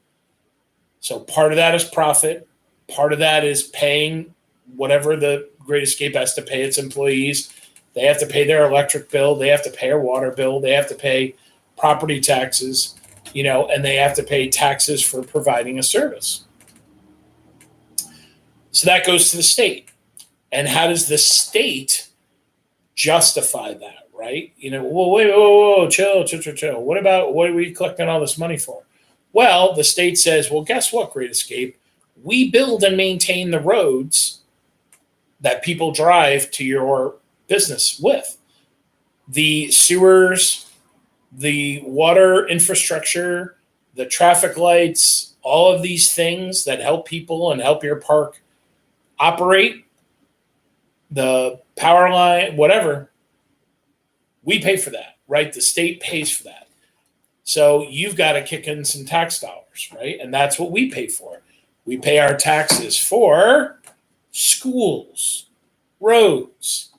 So part of that is profit. Part of that is paying whatever the Great Escape has to pay its employees. They have to pay their electric bill. They have to pay their water bill. They have to pay property taxes, and they have to pay taxes for providing a service. So that goes to the state. And how does the state justify that, right? Whoa, chill. What are we collecting all this money for? Well, the state says, well, guess what, Great Escape? We build and maintain the roads that people drive to your business with. The sewers, the water infrastructure, the traffic lights, all of these things that help people and help your park operate, the power line, whatever, we pay for that, right? The state pays for that. So you've got to kick in some tax dollars, right? And that's what we pay for. We pay our taxes for schools, roads,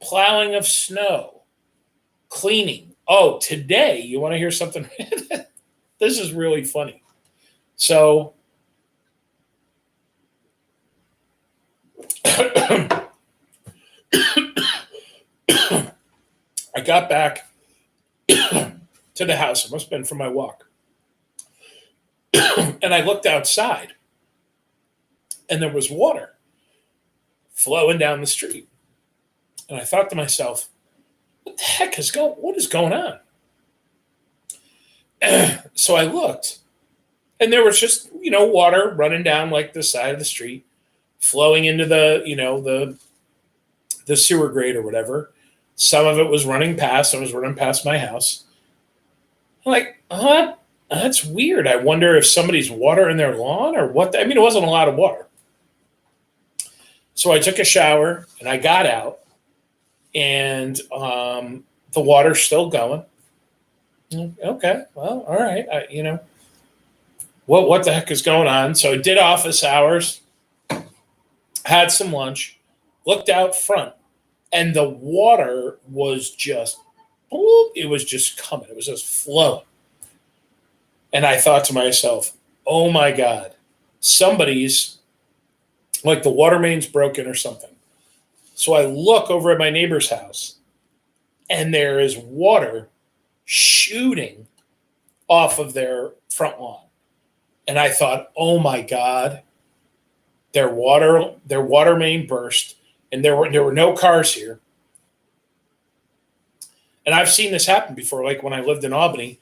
plowing of snow, cleaning. Oh, today, you want to hear something? This is really funny. So, I got back to the house. It must have been from my walk. And I looked outside, and there was water flowing down the street. And I thought to myself, what the heck what is going on? So I looked, and there was just, water running down like the side of the street, flowing into the sewer grate or whatever. Some of it was running past. Some was running past my house. I'm like, that's weird. I wonder if somebody's watering their lawn or what. It wasn't a lot of water. So I took a shower and I got out, and the water's still going. Okay, well, all right. What the heck is going on? So I did office hours, had some lunch, looked out front, and the water was just, it was just coming. It was just flowing. And I thought to myself, oh my God, somebody's, like the water main's broken or something. So I look over at my neighbor's house, and there is water shooting off of their front lawn. And I thought, oh my God, their water main burst, and there were no cars here. And I've seen this happen before, like when I lived in Albany,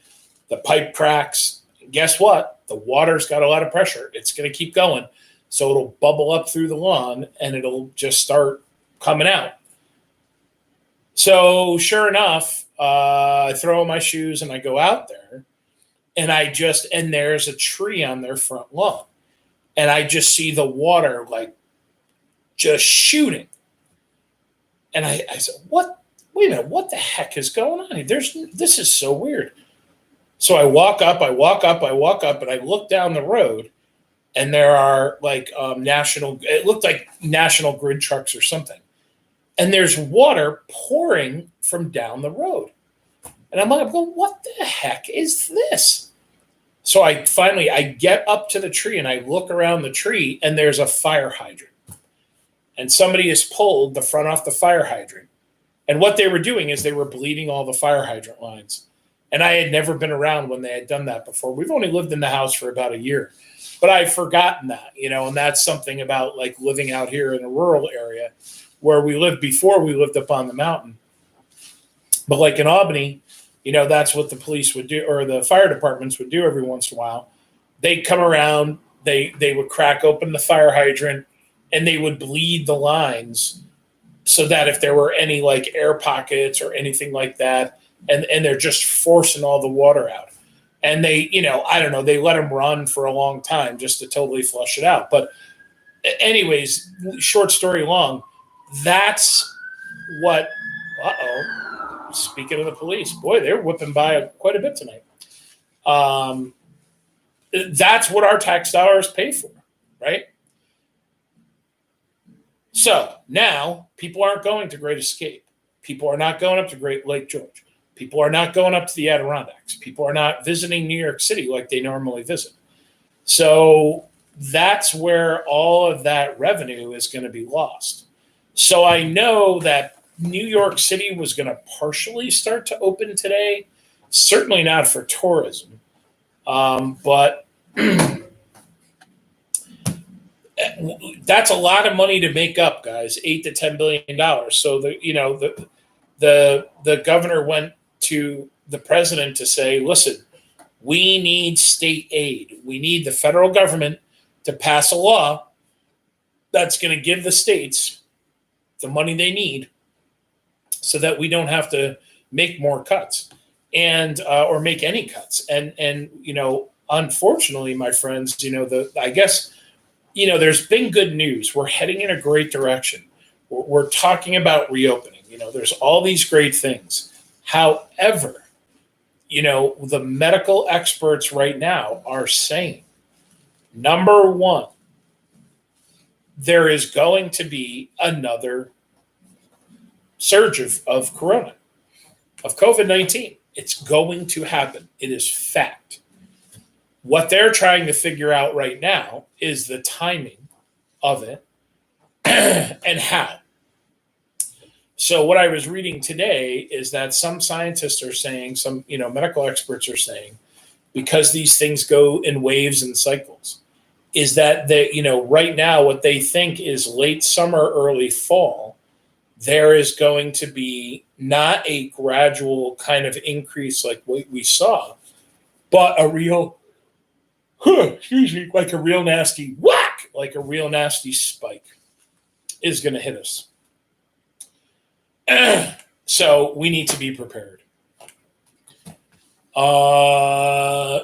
the pipe cracks. Guess what? The water's got a lot of pressure. It's going to keep going. So it'll bubble up through the lawn, and it'll just start coming out. So sure enough, I throw on my shoes and I go out there, and there's a tree on their front lawn. And I just see the water like just shooting. And I said, wait a minute, what the heck is going on here? This is so weird. So I walk up, and I look down the road, and there are like it looked like National Grid trucks or something. And there's water pouring from down the road. And I'm like, well, what the heck is this? So I get up to the tree, and I look around the tree, and there's a fire hydrant. And somebody has pulled the front off the fire hydrant. And what they were doing is they were bleeding all the fire hydrant lines. And I had never been around when they had done that before. We've only lived in the house for about a year. But I've forgotten that, and that's something about like living out here in a rural area where we lived before we lived up on the mountain. But like in Albany, that's what the police would do, or the fire departments would do every once in a while. They'd come around, they would crack open the fire hydrant, and they would bleed the lines so that if there were any like air pockets or anything like that, and they're just forcing all the water out. And they, I don't know, they let them run for a long time just to totally flush it out. But anyways, short story long, that's what, speaking of the police, boy, they're whipping by quite a bit tonight. That's what our tax dollars pay for, right? So now people aren't going to Great Escape. People are not going up to Great Lake George. People are not going up to the Adirondacks. People are not visiting New York City like they normally visit. So that's where all of that revenue is going to be lost. So I know that New York City was going to partially start to open today. Certainly not for tourism. But that's a lot of money to make up, guys. $8 to $10 billion. So the governor went to the president to say, listen, we need state aid. We need the federal government to pass a law that's going to give the states the money they need so that we don't have to make more cuts and or make any cuts. And unfortunately, my friends, I guess there's been good news. We're heading in a great direction. We're talking about reopening. There's all these great things. However, the medical experts right now are saying Number one, there is going to be another surge of corona, of COVID-19. It's going to happen. It is fact. What they're trying to figure out right now is the timing of it and how. So what I was reading today is that some scientists are saying, some medical experts are saying, because these things go in waves and cycles, is that right now what they think is late summer, early fall, there is going to be not a gradual kind of increase like what we saw, but a real, like a real nasty whack, like a real nasty spike is going to hit us. So we need to be prepared.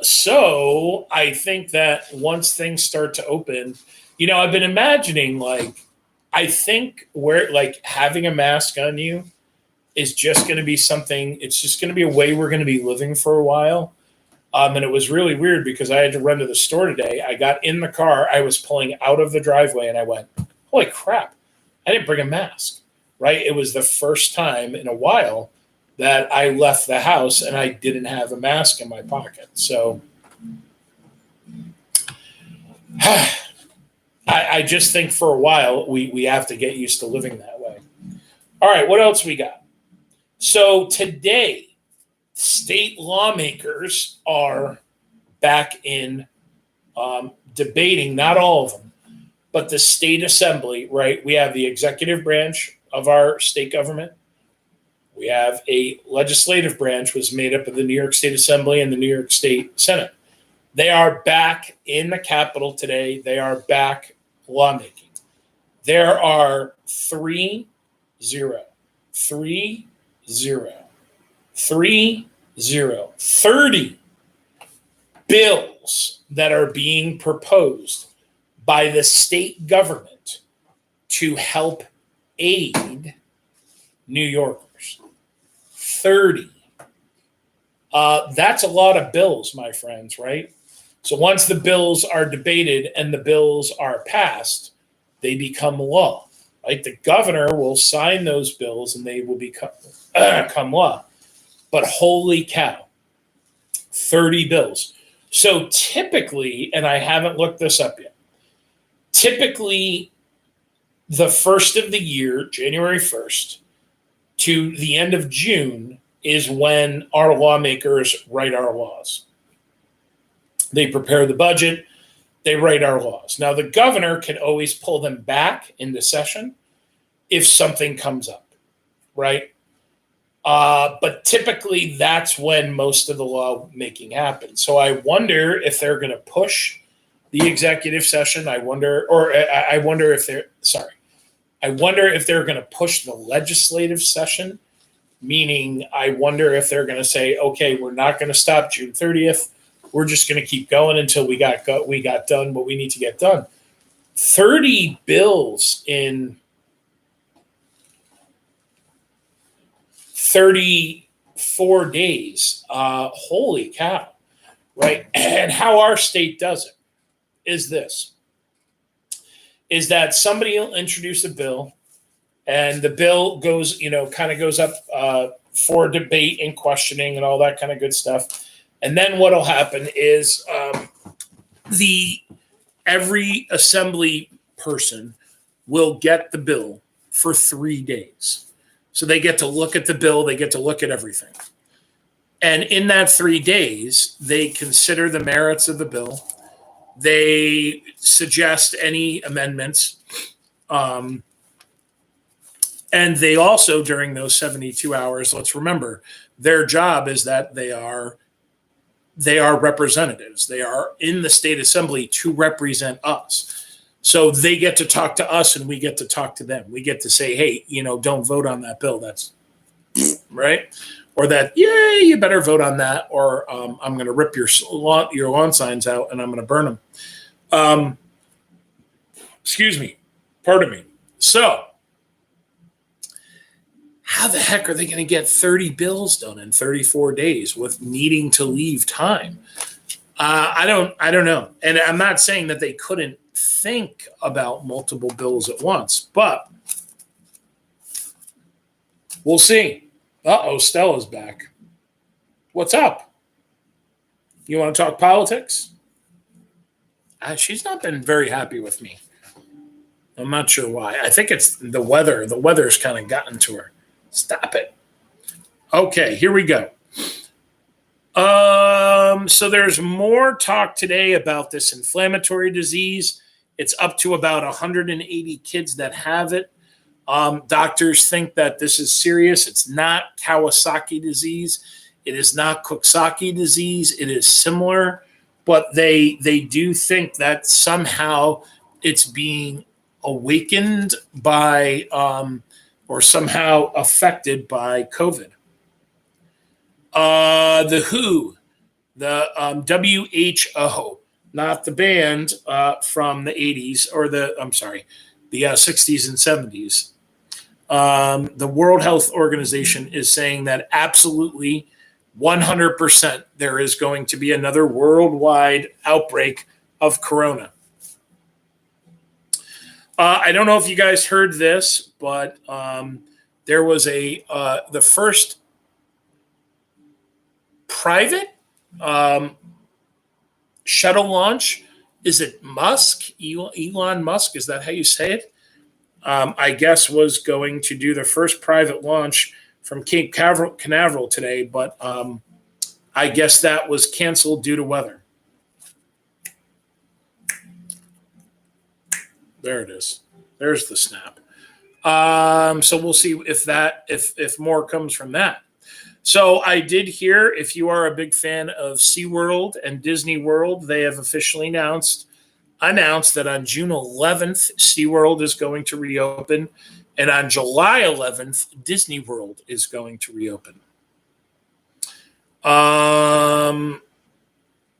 So I think that once things start to open, I've been imagining, I think having a mask on you is just going to be something, it's just going to be a way we're going to be living for a while. And it was really weird because I had to run to the store today. I got in the car, I was pulling out of the driveway, and I went, holy crap, I didn't bring a mask, right? It was the first time in a while that I left the house and I didn't have a mask in my pocket. So I just think for a while we have to get used to living that way. All right, what else we got? So today, state lawmakers are back in debating, not all of them, but the state assembly, right? We have the executive branch of our state government. We have a legislative branch, was made up of the New York State Assembly and the New York State Senate. They are back in the Capitol today. They are back lawmaking. There are 30 bills that are being proposed by the state government to help aid New Yorkers. 30. That's a lot of bills, my friends, right? So once the bills are debated and the bills are passed, they become law, right? The governor will sign those bills and they will become law. But holy cow, 30 bills. So typically, and I haven't looked this up yet, typically the first of the year, January 1st, to the end of June is when our lawmakers write our laws. They prepare the budget, they write our laws. Now, the governor can always pull them back into session if something comes up, right? But typically, that's when most of the lawmaking happens. So I wonder if they're going to push the executive session. I wonder if they're going to push the legislative session, meaning I wonder if they're going to say, okay, we're not going to stop June 30th. We're just going to keep going until we got done what we need to get done. 30 bills in 34 days. Holy cow, right? And how our state does it is that somebody will introduce a bill and the bill goes, kind of goes up for debate and questioning and all that kind of good stuff. And then what'll happen is every assembly person will get the bill for 3 days. So they get to look at the bill, they get to look at everything. And in that 3 days, they consider the merits of the bill. They suggest any amendments. And they also, during those 72 hours, let's remember, their job is that they are representatives. They are in the state assembly to represent us. So they get to talk to us and we get to talk to them. We get to say, hey, don't vote on that bill. That's right. Or that, yeah, you better vote on that. Or I'm going to rip your lawn signs out and I'm going to burn them. Excuse me. Pardon me. So how the heck are they going to get 30 bills done in 34 days with needing to leave time? I don't know. And I'm not saying that they couldn't think about multiple bills at once, but we'll see. Uh-oh, Stella's back. What's up? You want to talk politics? She's not been very happy with me. I'm not sure why. I think it's the weather. The weather's kind of gotten to her. Stop it. Okay, here we go. So there's more talk today about this inflammatory disease. It's up to about 180 kids that have it. Doctors think that this is serious. It's not Kawasaki disease. It is not Coxsackie disease. It is similar, but they do think that somehow it's being awakened by or somehow affected by COVID. The WHO, the WHO, not the band from the 80s or the 60s and 70s. The World Health Organization is saying that absolutely 100% there is going to be another worldwide outbreak of corona. I don't know if you guys heard this, but there was the first private shuttle launch. Is it Musk? Elon Musk? Is that how you say it? I guess was going to do the first private launch from Cape Canaveral today, but I guess that was canceled due to weather. There it is. There's the snap. So we'll see if more comes from that. So I did hear, if you are a big fan of SeaWorld and Disney World, they have officially announced that on June 11th, SeaWorld is going to reopen, and on July 11th, Disney World is going to reopen.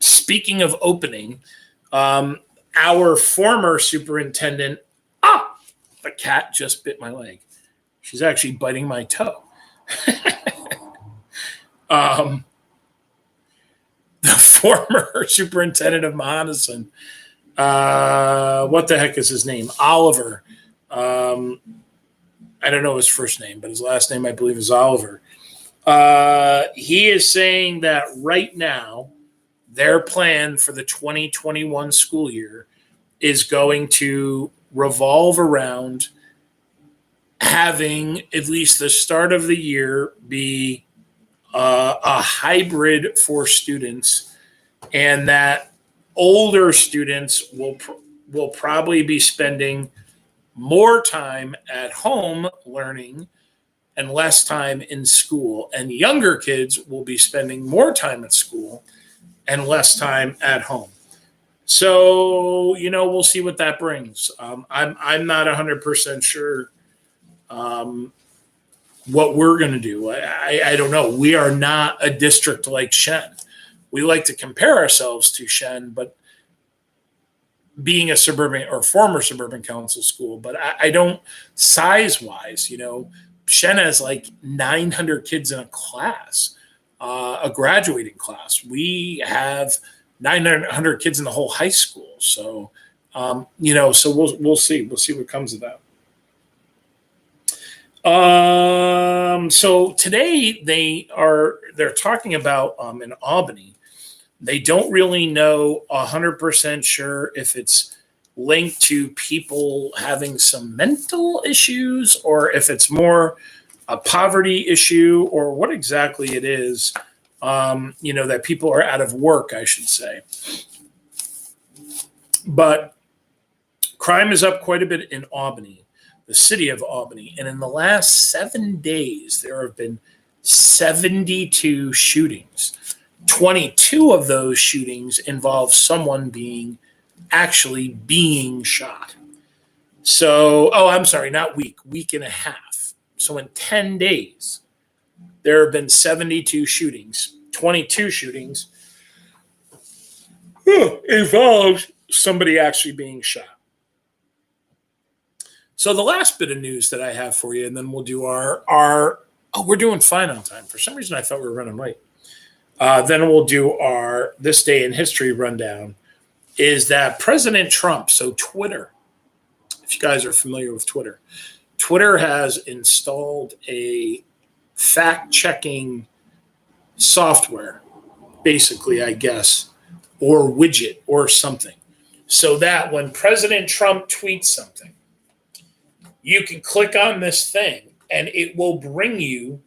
Speaking of opening, our former superintendent, the cat just bit my leg. She's actually biting my toe. The former superintendent of Mohonason, what the heck is his name? Oliver. I don't know his first name, but his last name I believe is Oliver. He is saying that right now their plan for the 2021 school year is going to revolve around having at least the start of the year be a hybrid for students, and that older students will probably be spending more time at home learning and less time in school, and younger kids will be spending more time at school and less time at home. So, we'll see what that brings. I'm not 100% sure what we're going to do. I don't know. We are not a district like Shen. We like to compare ourselves to Shen, but being a suburban or former suburban council school, but I don't size-wise, Shen has like 900 kids in a class, a graduating class. We have 900 kids in the whole high school. So, so we'll see. We'll see what comes of that. So today they're talking about in Albany. They don't really know 100% sure if it's linked to people having some mental issues or if it's more a poverty issue or what exactly it is. That people are out of work, I should say. But crime is up quite a bit in Albany, the city of Albany. And in the last 7 days, there have been 72 shootings. 22 of those shootings involve someone being shot. So, I'm sorry, not week and a half. So in 10 days, there have been 72 shootings. 22 shootings involved somebody actually being shot. So the last bit of news that I have for you, and then we'll do we're doing fine on time. For some reason, I thought we were running late. Then we'll do our This Day in History rundown. Is that President Trump, so Twitter, if you guys are familiar with Twitter, Twitter has installed a fact-checking software, basically, I guess, or widget or something, so that when President Trump tweets something, you can click on this thing and it will bring you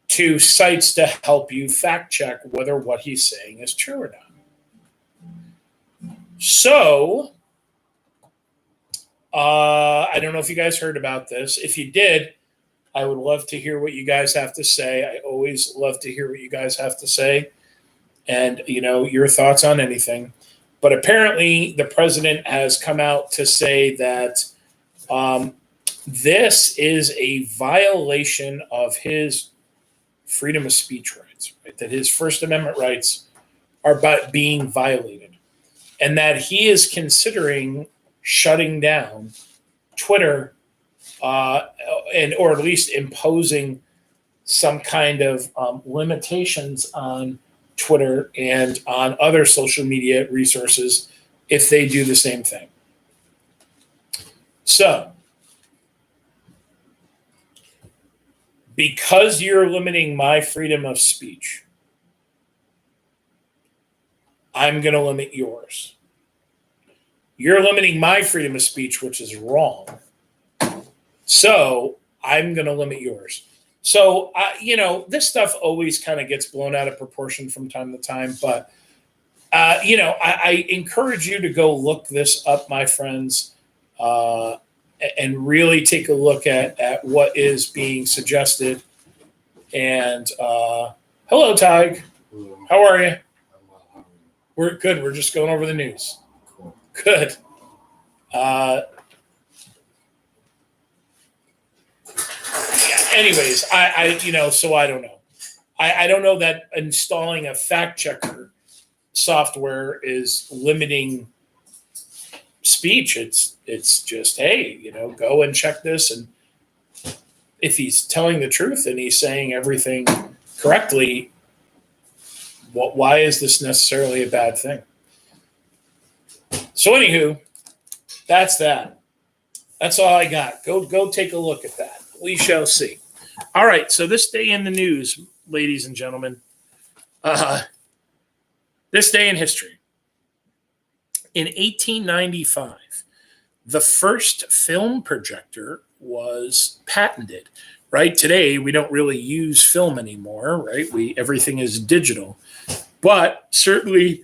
to sites to help you fact check whether what he's saying is true or not. So, I don't know if you guys heard about this. If you did, I would love to hear what you guys have to say. I always love to hear what you guys have to say and, your thoughts on anything. But apparently the president has come out to say that this is a violation of his freedom of speech rights, right? That his First Amendment rights are being violated, and that he is considering shutting down Twitter, or at least imposing some kind of limitations on Twitter and on other social media resources if they do the same thing. So, because you're limiting my freedom of speech, I'm going to limit yours. You're limiting my freedom of speech, which is wrong. So I'm going to limit yours. So, this stuff always kind of gets blown out of proportion from time to time. But, I encourage you to go look this up, my friends, and really take a look at what is being suggested. And hello, Tig. Hello. How are you? I'm well. How are you? We're good. We're just going over the news. Cool. Good. Anyways, so I don't know. I don't know that installing a fact checker software is limiting speech. It's just, hey, go and check this. And if he's telling the truth and he's saying everything correctly, why is this necessarily a bad thing? So anywho, that's that. That's all I got. Go take a look at that. We shall see. All right. So this day in the news, ladies and gentlemen, this day in history. In 1895, the first film projector was patented. Right today, we don't really use film anymore. Right, everything is digital, but certainly,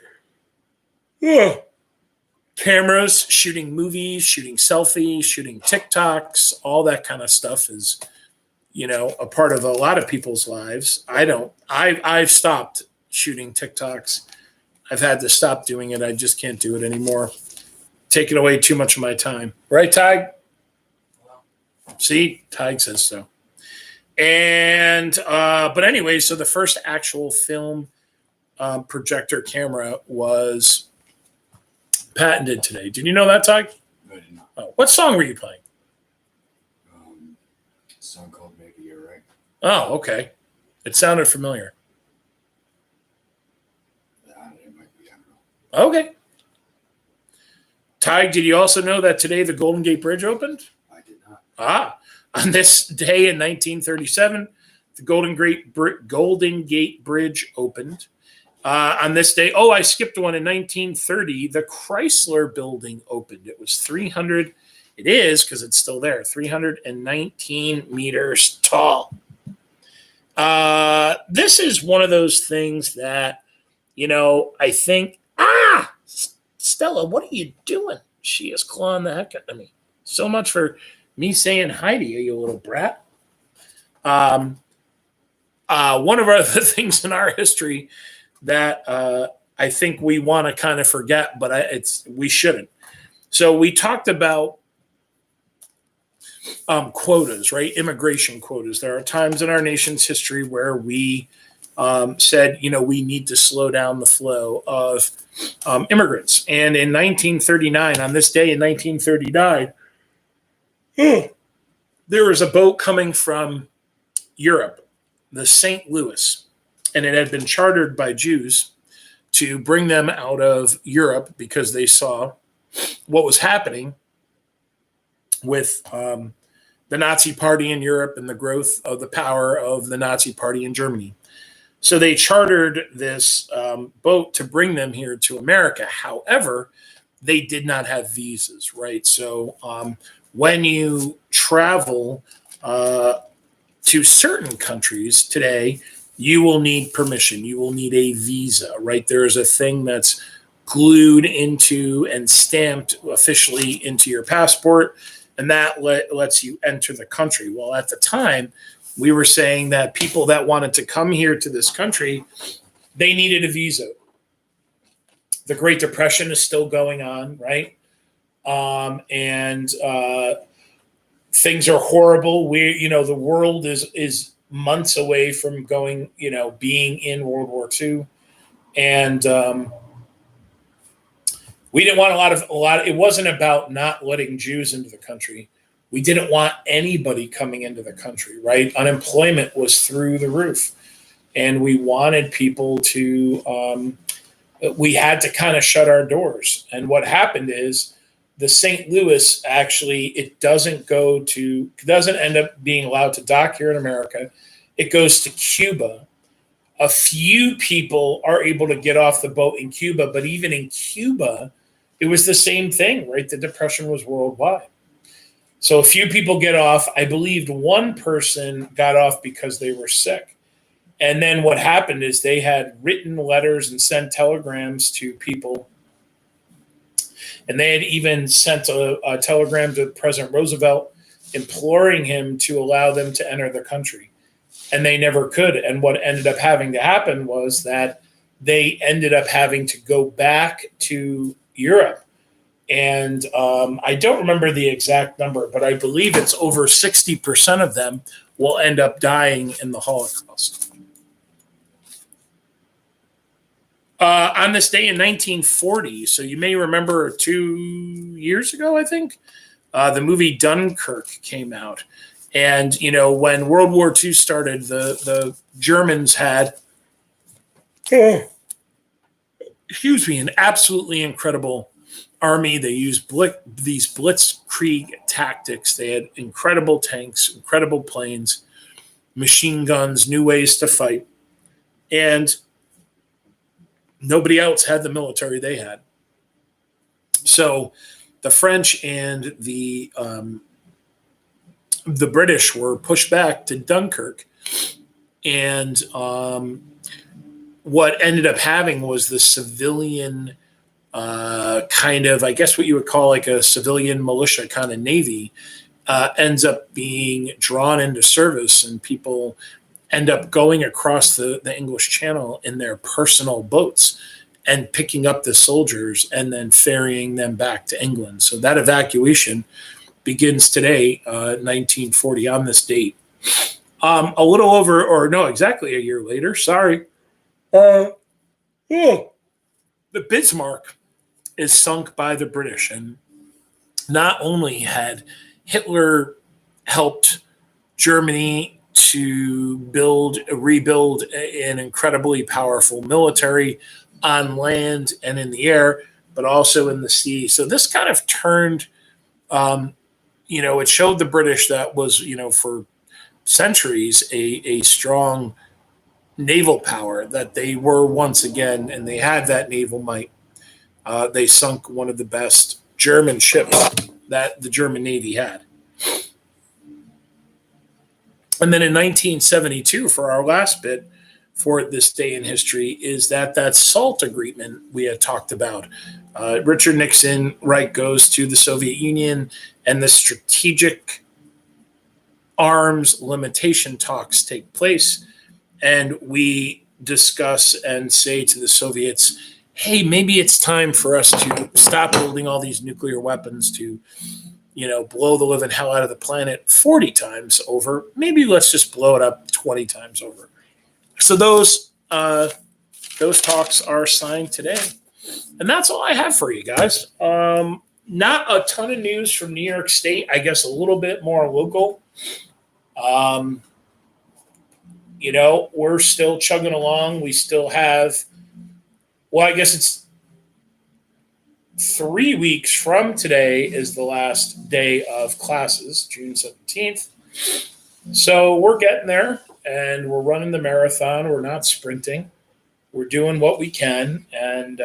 cameras, shooting movies, shooting selfies, shooting TikToks, all that kind of stuff is, a part of a lot of people's lives. I've stopped shooting TikToks. I've had to stop doing it. I just can't do it anymore. Taking away too much of my time. Right, Tig? See, Tig says so. And, but anyway, so the first actual film projector camera was patented today. Did you know that, Tig? I did not. Oh, what song were you playing? A song called Maybe You're Right. Oh, okay. It sounded familiar. It might be, I don't know. Okay. Tig, did you also know that today the Golden Gate Bridge opened? I did not. On this day in 1937, the Golden Gate Bridge opened. On this day, I skipped one. In 1930, the Chrysler Building opened. It was 300. It is, because it's still there, 319 meters tall. This is one of those things that, I think, Stella, what are you doing? She is clawing the heck out of me. So much for me saying hi to you, you little brat. One of our other things in our history that I think we want to kind of forget, but we shouldn't. So we talked about quotas, right? Immigration quotas. There are times in our nation's history where we said, we need to slow down the flow of immigrants. And in 1939, on this day in 1939, there was a boat coming from Europe, the St. Louis. and it had been chartered by Jews to bring them out of Europe because they saw what was happening with the Nazi Party in Europe and the growth of the power of the Nazi Party in Germany. So they chartered this boat to bring them here to America. However, they did not have visas, right? So when you travel to certain countries today, you will need permission. You will need a visa, right? There is a thing that's glued into and stamped officially into your passport, and that lets you enter the country. Well, at the time, we were saying that people that wanted to come here to this country, they needed a visa. The Great Depression is still going on, right? And things are horrible. The world is months away from going, being in World War II, and we didn't want a lot. It wasn't about not letting Jews into the country. We didn't want anybody coming into the country, right? Unemployment was through the roof, and we wanted people to. We had to kind of shut our doors. And what happened is the St. Louis it doesn't end up being allowed to dock here in America. It goes to Cuba. A few people are able to get off the boat in Cuba, but even in Cuba, it was the same thing, right? The Depression was worldwide. So a few people get off. I believed one person got off because they were sick. And then what happened is they had written letters and sent telegrams to people. And they had even sent a telegram to President Roosevelt imploring him to allow them to enter the country. And they never could. And what ended up having to happen was that they ended up having to go back to Europe. And I don't remember the exact number, but I believe it's over 60% of them will end up dying in the Holocaust. On this day in 1940, so you may remember 2 years ago, I think, the movie Dunkirk came out. And, when World War II started, the Germans had, an absolutely incredible army. They used these blitzkrieg tactics. They had incredible tanks, incredible planes, machine guns, new ways to fight. And nobody else had the military they had. So the French and the British were pushed back to Dunkirk. And what ended up having was the civilian kind of, I guess what you would call like a civilian militia kind of navy ends up being drawn into service, and people end up going across the English Channel in their personal boats and picking up the soldiers and then ferrying them back to England. So that evacuation begins today, 1940, on this date. A little over, or no, exactly a year later, sorry. The Bismarck is sunk by the British. And not only had Hitler helped Germany to rebuild an incredibly powerful military on land and in the air, but also in the sea. So this kind of turned, it showed the British that was, for centuries, a strong naval power, that they were once again, and they had that naval might. They sunk one of the best German ships that the German Navy had. And then in 1972, for our last bit for this day in history, is that SALT agreement we had talked about. Richard Nixon, right, goes to the Soviet Union, and the strategic arms limitation talks take place. And we discuss and say to the Soviets, hey, maybe it's time for us to stop building all these nuclear weapons to blow the living hell out of the planet 40 times over. Maybe let's just blow it up 20 times over. So those talks are signed today. And that's all I have for you guys. Not a ton of news from New York State. I guess a little bit more local. we're still chugging along. We still have, well, I guess it's 3 weeks from today is the last day of classes, June 17th. So we're getting there and we're running the marathon. We're not sprinting. We're doing what we can, and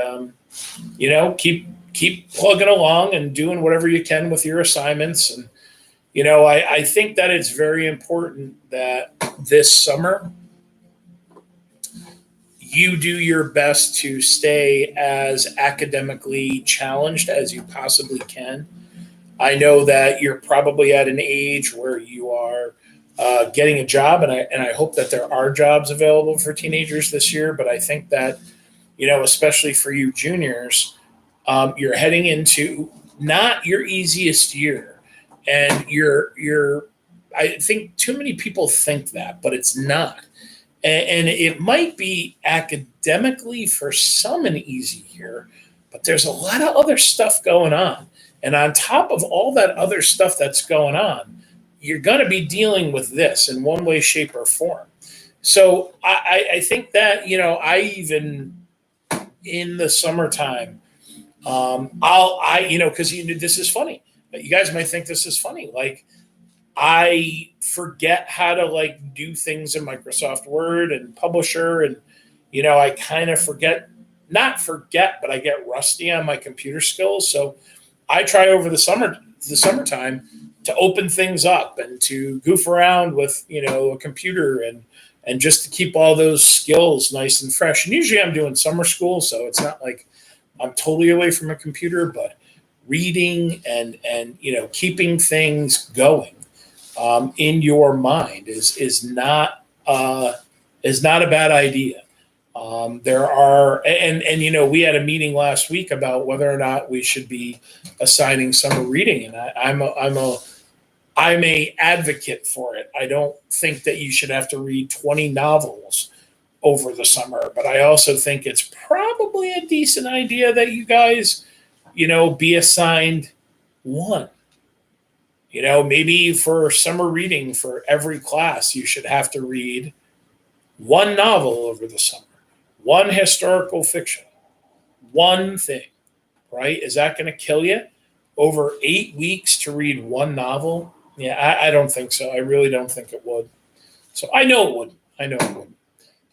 keep plugging along and doing whatever you can with your assignments. And I think that it's very important that this summer you do your best to stay as academically challenged as you possibly can. I know that you're probably at an age where you are getting a job, and I hope that there are jobs available for teenagers this year. But I think that, especially for you juniors, you're heading into not your easiest year, and I think too many people think that, but it's not. And it might be academically for some an easy year, but there's a lot of other stuff going on. And on top of all that other stuff that's going on, you're going to be dealing with this in one way, shape, or form. So I think that, I even in the summertime, because this is funny. You guys might think this is funny. Like, I forget how to do things in Microsoft Word and Publisher, and I kind of not forget, but I get rusty on my computer skills. So I try over the summertime to open things up and to goof around with a computer and just to keep all those skills nice and fresh. And usually I'm doing summer school, so it's not like I'm totally away from a computer, but reading and keeping things going in your mind is not a bad idea. There are, and we had a meeting last week about whether or not we should be assigning summer reading, and I'm a advocate for it. I don't think that you should have to read 20 novels over the summer, but I also think it's probably a decent idea that you guys, be assigned one. Maybe for summer reading for every class, you should have to read one novel over the summer, one historical fiction, one thing, right? Is that going to kill you? Over 8 weeks to read one novel? Yeah, I don't think so. I really don't think it would. So I know it wouldn't.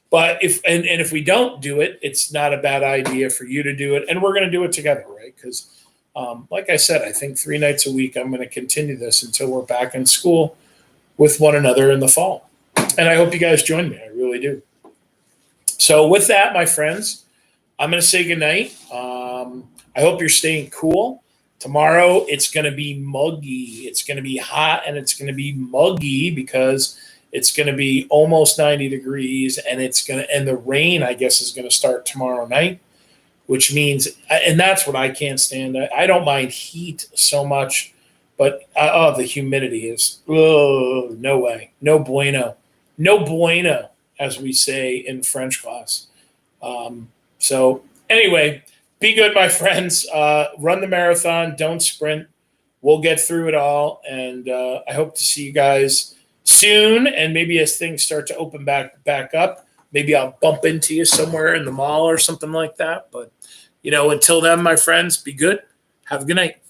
But if we don't do it, it's not a bad idea for you to do it. And we're going to do it together, right? Because like I said, I think 3 nights a week, I'm going to continue this until we're back in school with one another in the fall. And I hope you guys join me. I really do. So with that, my friends, I'm going to say goodnight. I hope you're staying cool. Tomorrow, it's going to be muggy. It's going to be hot, and it's going to be muggy because it's going to be almost 90 degrees, and the rain, I guess, is going to start tomorrow night, which means, and that's what I can't stand. I don't mind heat so much, but the humidity is, no way. No bueno. No bueno, as we say in French class. So anyway, be good, my friends. Run the marathon. Don't sprint. We'll get through it all. And I hope to see you guys soon. And maybe as things start to open back up, maybe I'll bump into you somewhere in the mall or something like that. But, until then, my friends, be good. Have a good night.